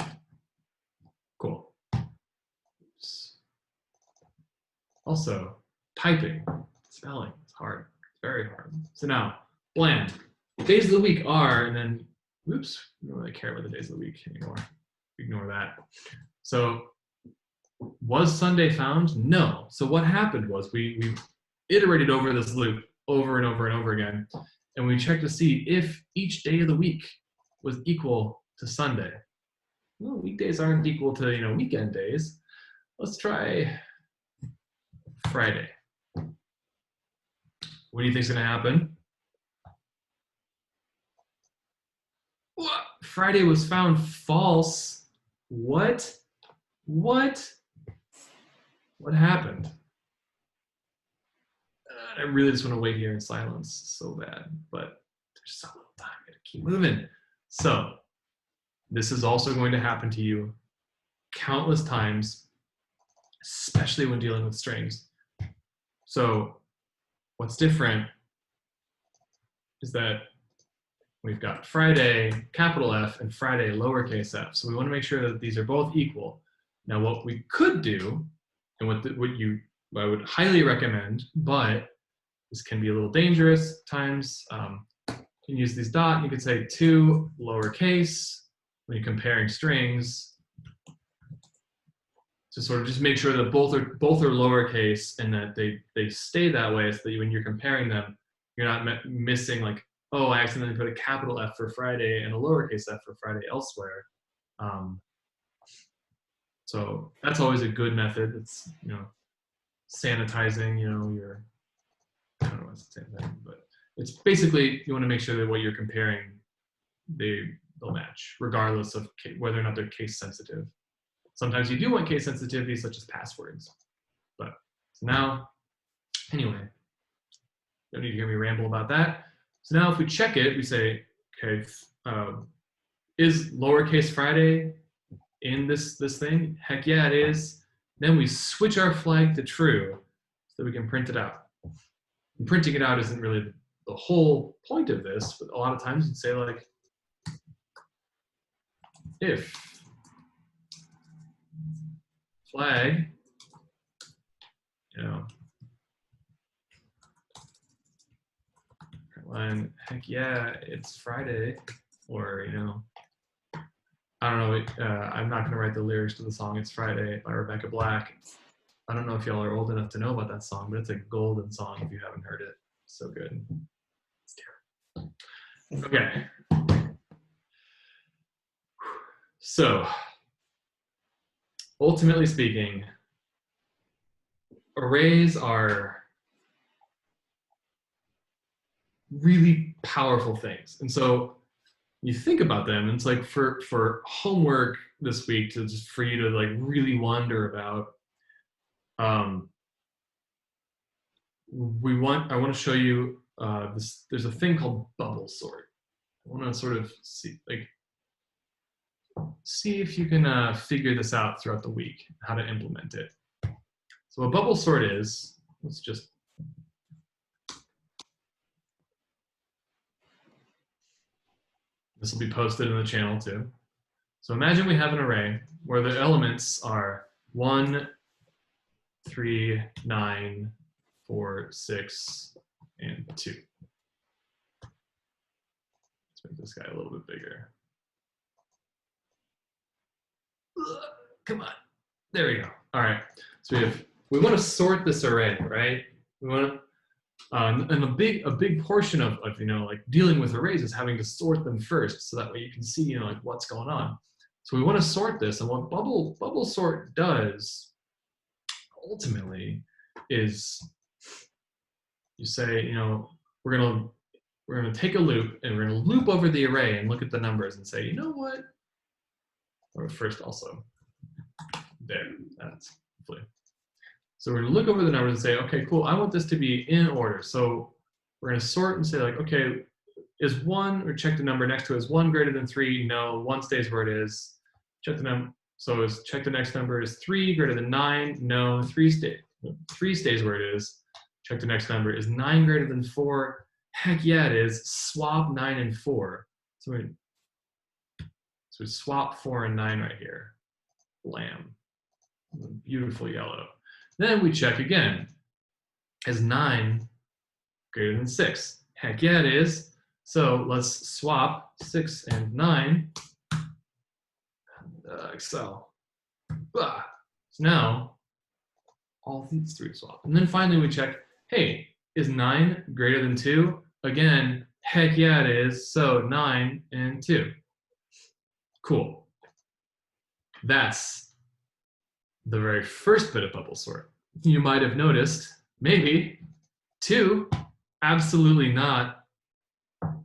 Cool. Oops. Also, typing, spelling, it's hard. It's very hard. So now, bland. Days of the week are, and then, oops, we don't really care about the days of the week anymore. Ignore that. So, was Sunday found? No. So what happened was we iterated over this loop over and over and over again, and we checked to see if each day of the week was equal to Sunday. Well, weekdays aren't equal to, you know, weekend days. Let's try Friday. What do you think's gonna happen? What? Friday was found false. What? What? What happened? I really just want to wait here in silence so bad, but there's so little time. I gotta keep moving. So this is also going to happen to you countless times, especially when dealing with strings. So what's different is that we've got Friday, capital F, and Friday, lowercase f. So we want to make sure that these are both equal. Now what we could do, and what I would highly recommend, but this can be a little dangerous times. You can use these dot. You could say to lowercase when you're comparing strings to sort of just make sure that both are lowercase and that they stay that way, so that when you're comparing them, you're not missing like, oh, I accidentally put a capital F for Friday and a lowercase f for Friday elsewhere. So that's always a good method. It's, you know, sanitizing, you know, your, I don't know what's sanitizing, but it's basically, you want to make sure that what you're comparing, they'll match, regardless of whether or not they're case sensitive. Sometimes you do want case sensitivity, such as passwords. But so now, anyway, don't need to hear me ramble about that. So now if we check it, we say, okay, is lowercase Friday in this thing? Heck yeah, it is. Then we switch our flag to true so that we can print it out. And printing it out isn't really the whole point of this, but a lot of times you'd say like, if flag, you know, line, heck yeah, it's Friday, or, you know, I don't know, I'm not gonna write the lyrics to the song It's Friday by Rebecca Black. I don't know if y'all are old enough to know about that song, but it's a golden song if you haven't heard it. So good. It's terrible. Okay. So, ultimately speaking, arrays are really powerful things. And so you think about them, and it's like for homework this week, to just for you to like really wonder about, I want to show you this. There's a thing called bubble sort. I want to sort of see if you can figure this out throughout the week, how to implement it. So a bubble sort is, let's just, this will be posted in the channel too. So imagine we have an array where the elements are 1, 3, 9, 4, 6, and 2. Let's make this guy a little bit bigger. Come on, there we go. All right, so we want to sort this array, right? We want to, and a big portion of you know, like dealing with arrays is having to sort them first, so that way you can see, you know, like what's going on. So we want to sort this, and what bubble sort does ultimately is you say, you know, we're gonna take a loop, and we're gonna loop over the array and look at the numbers and say, you know what? Or first also, there, that's hopefully. So we're gonna look over the numbers and say, okay, cool, I want this to be in order. So we're going to sort and say like, okay, is 1, or check the number next to it, is 1 greater than 3? No, 1 stays where it is. Check the number. So check the next number, is 3 greater than 9? No, 3 stays where it is. Check the next number, is 9 greater than 4? Heck yeah, it is. Swap 9 and 4. So we swap 4 and 9 right here. Blam. Beautiful yellow. Then we check again. Is 9 greater than 6? Heck yeah, it is. So let's swap 6 and 9. Excel. So now all these 3 swap. And then finally we check, hey, is 9 greater than 2? Again, heck yeah, it is. So 9 and 2. Cool. That's the very first bit of bubble sort. You might have noticed, maybe 2, absolutely not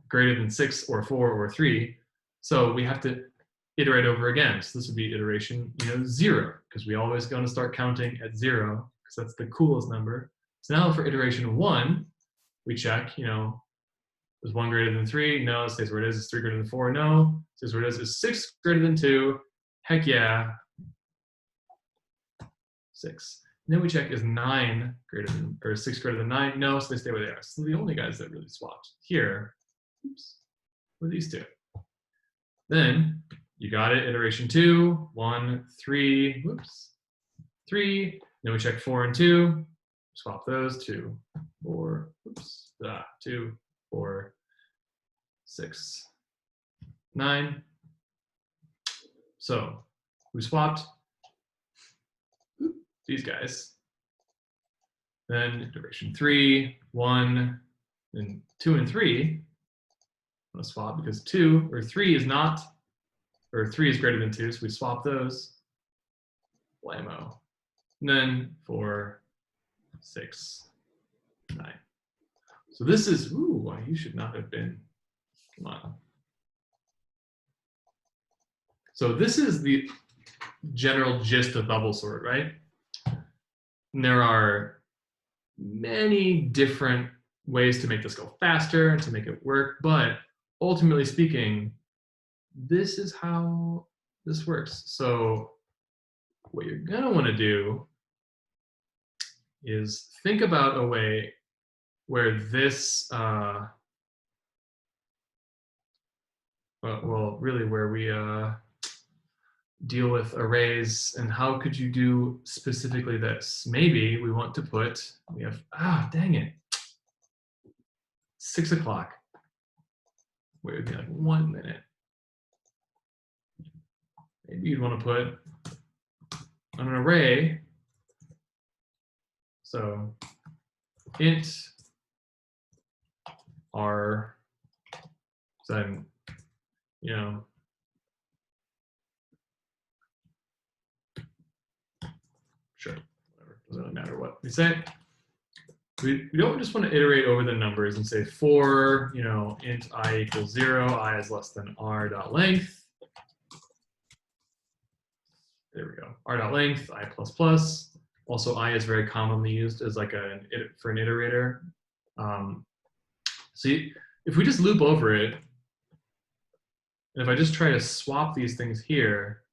greater than 6 or 4 or 3. So we have to iterate over again. So this would be iteration 0, because we always going to start counting at 0, because that's the coolest number. So now for iteration 1, we check, is 1 greater than 3? No, it stays where it is. Is 3 greater than 4? No, it stays where it is. Is 6 greater than 2? Heck yeah. 6. And then we check, is 9 greater than, or 6 greater than 9? No, so they stay where they are. So the only guys that really swapped here, were these 2. Then you got it, iteration 2, 1, 3, whoops, 3. Then we check 4 and 2, swap those, 2, 4, oops, 2, 4, 6, 9. So we swapped these guys. Then iteration 3, 1, and 2 and 3. I'm gonna swap because 2 or 3 is not, or 3 is greater than 2, so we swap those. Blammo. And then 4, 6, 9. So this is, ooh, you should not have been, come on. So this is the general gist of bubble sort, right? And there are many different ways to make this go faster and to make it work, but ultimately speaking, this is how this works. So what you're gonna wanna do is think about a way where this, well, really where we deal with arrays, and how could you do specifically this? Maybe we want to put, we have, dang it, 6 o'clock. Wait, it would be like 1 minute. Maybe you'd want to put an array. So int r, so I'm, sure, whatever, doesn't really matter what we say. We don't just want to iterate over the numbers and say for, int I equals 0, I is less than r dot length. There we go, r dot length, I plus plus. Also, I is very commonly used as like for an iterator. So if we just loop over it, and if I just try to swap these things here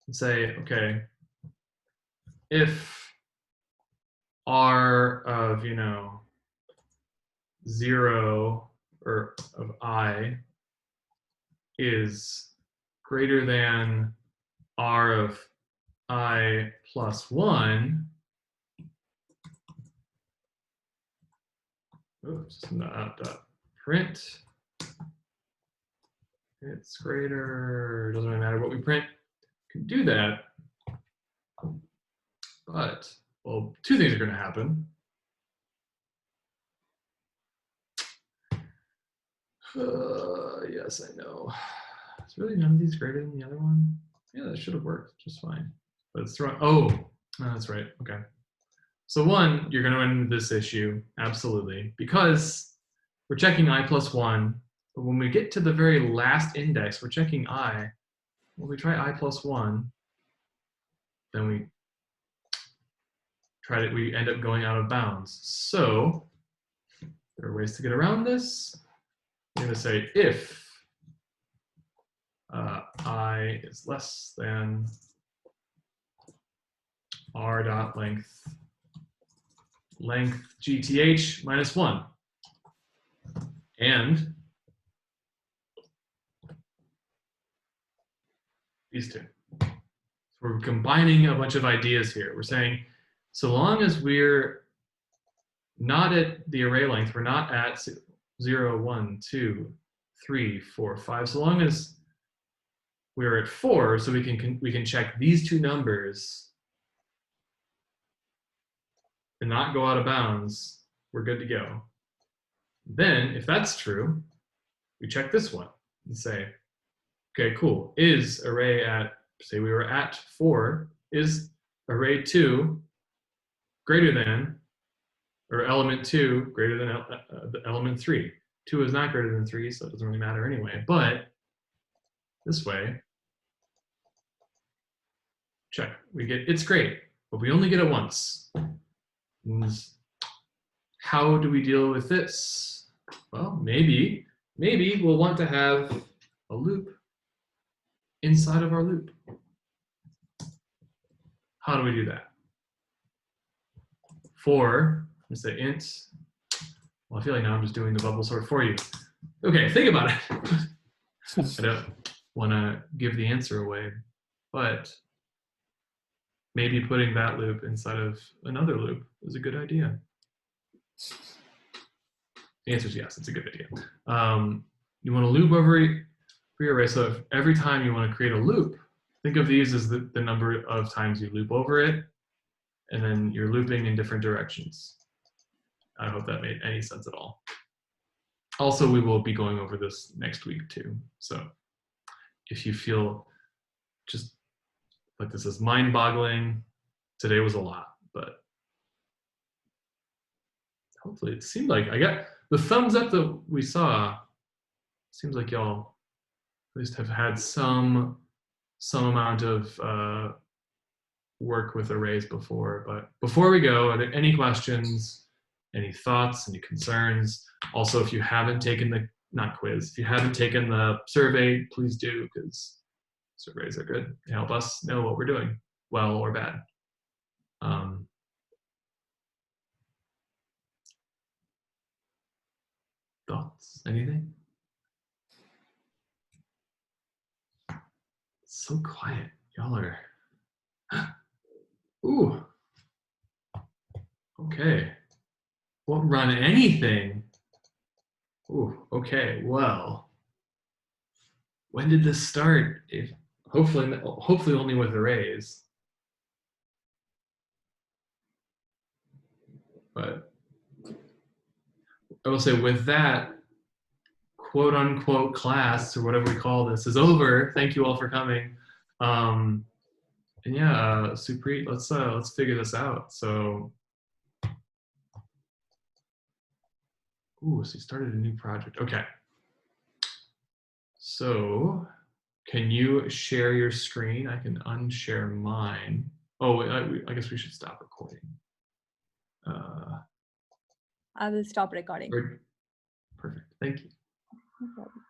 and say, okay, if r of 0 or of I is greater than r of I plus 1, oops, not print, it's greater, doesn't really matter what we print, can do that, but, well, 2 things are going to happen. Yes, I know. Is really none of these greater than the other one? Yeah, that should have worked just fine. But it's throwing, oh, that's right, okay. So 1, you're gonna run into this issue, absolutely, because we're checking I plus 1, but when we get to the very last index, we're checking I. When we try I plus 1, then we end up going out of bounds. So There are ways to get around this. I'm going to say if I is less than r dot length gth minus 1. And these two. So we're combining a bunch of ideas here. We're saying, so long as we're not at the array length, we're not at 0, 1, 2, 3, 4, 5. So long as we're at 4, so we can check these two numbers and not go out of bounds, we're good to go. Then, if that's true, we check this one and say, okay, cool. Is array at, say we were at 4, is array 2 greater than, or element 2 greater than element 3? 2 is not greater than 3, so it doesn't really matter anyway. But this way, check. We get, it's great, but we only get it once. And how do we deal with this? Well, maybe we'll want to have a loop inside of our loop. How do we do that? For, let's say int, well, I feel like now I'm just doing the bubble sort for you. Okay, think about it. I don't want to give the answer away, but maybe putting that loop inside of another loop is a good idea. The answer is yes, it's a good idea. You want to loop over your array, so if every time you want to create a loop, think of these as the number of times you loop over it, and then you're looping in different directions. I hope that made any sense at all. Also, we will be going over this next week too. So if you feel just like this is mind-boggling, today was a lot, but hopefully it seemed like I got the thumbs up that we saw. Seems like y'all at least have had some amount of work with arrays before. But before we go, are there any questions, any thoughts, any concerns? Also, if you haven't taken the, not quiz, if you haven't taken the survey, please do, because surveys are good. They help us know what we're doing, well or bad. Thoughts, anything? It's so quiet, y'all are. Ooh. Okay. Won't run anything. Ooh, okay, well. When did this start? If hopefully only with arrays. But I will say with that, quote unquote class, or whatever we call this, is over. Thank you all for coming. And yeah, Supreet, let's figure this out. So, ooh, so you started a new project. Okay. So, can you share your screen? I can unshare mine. Oh, I guess we should stop recording. I will stop recording. Perfect. Thank you. No problem.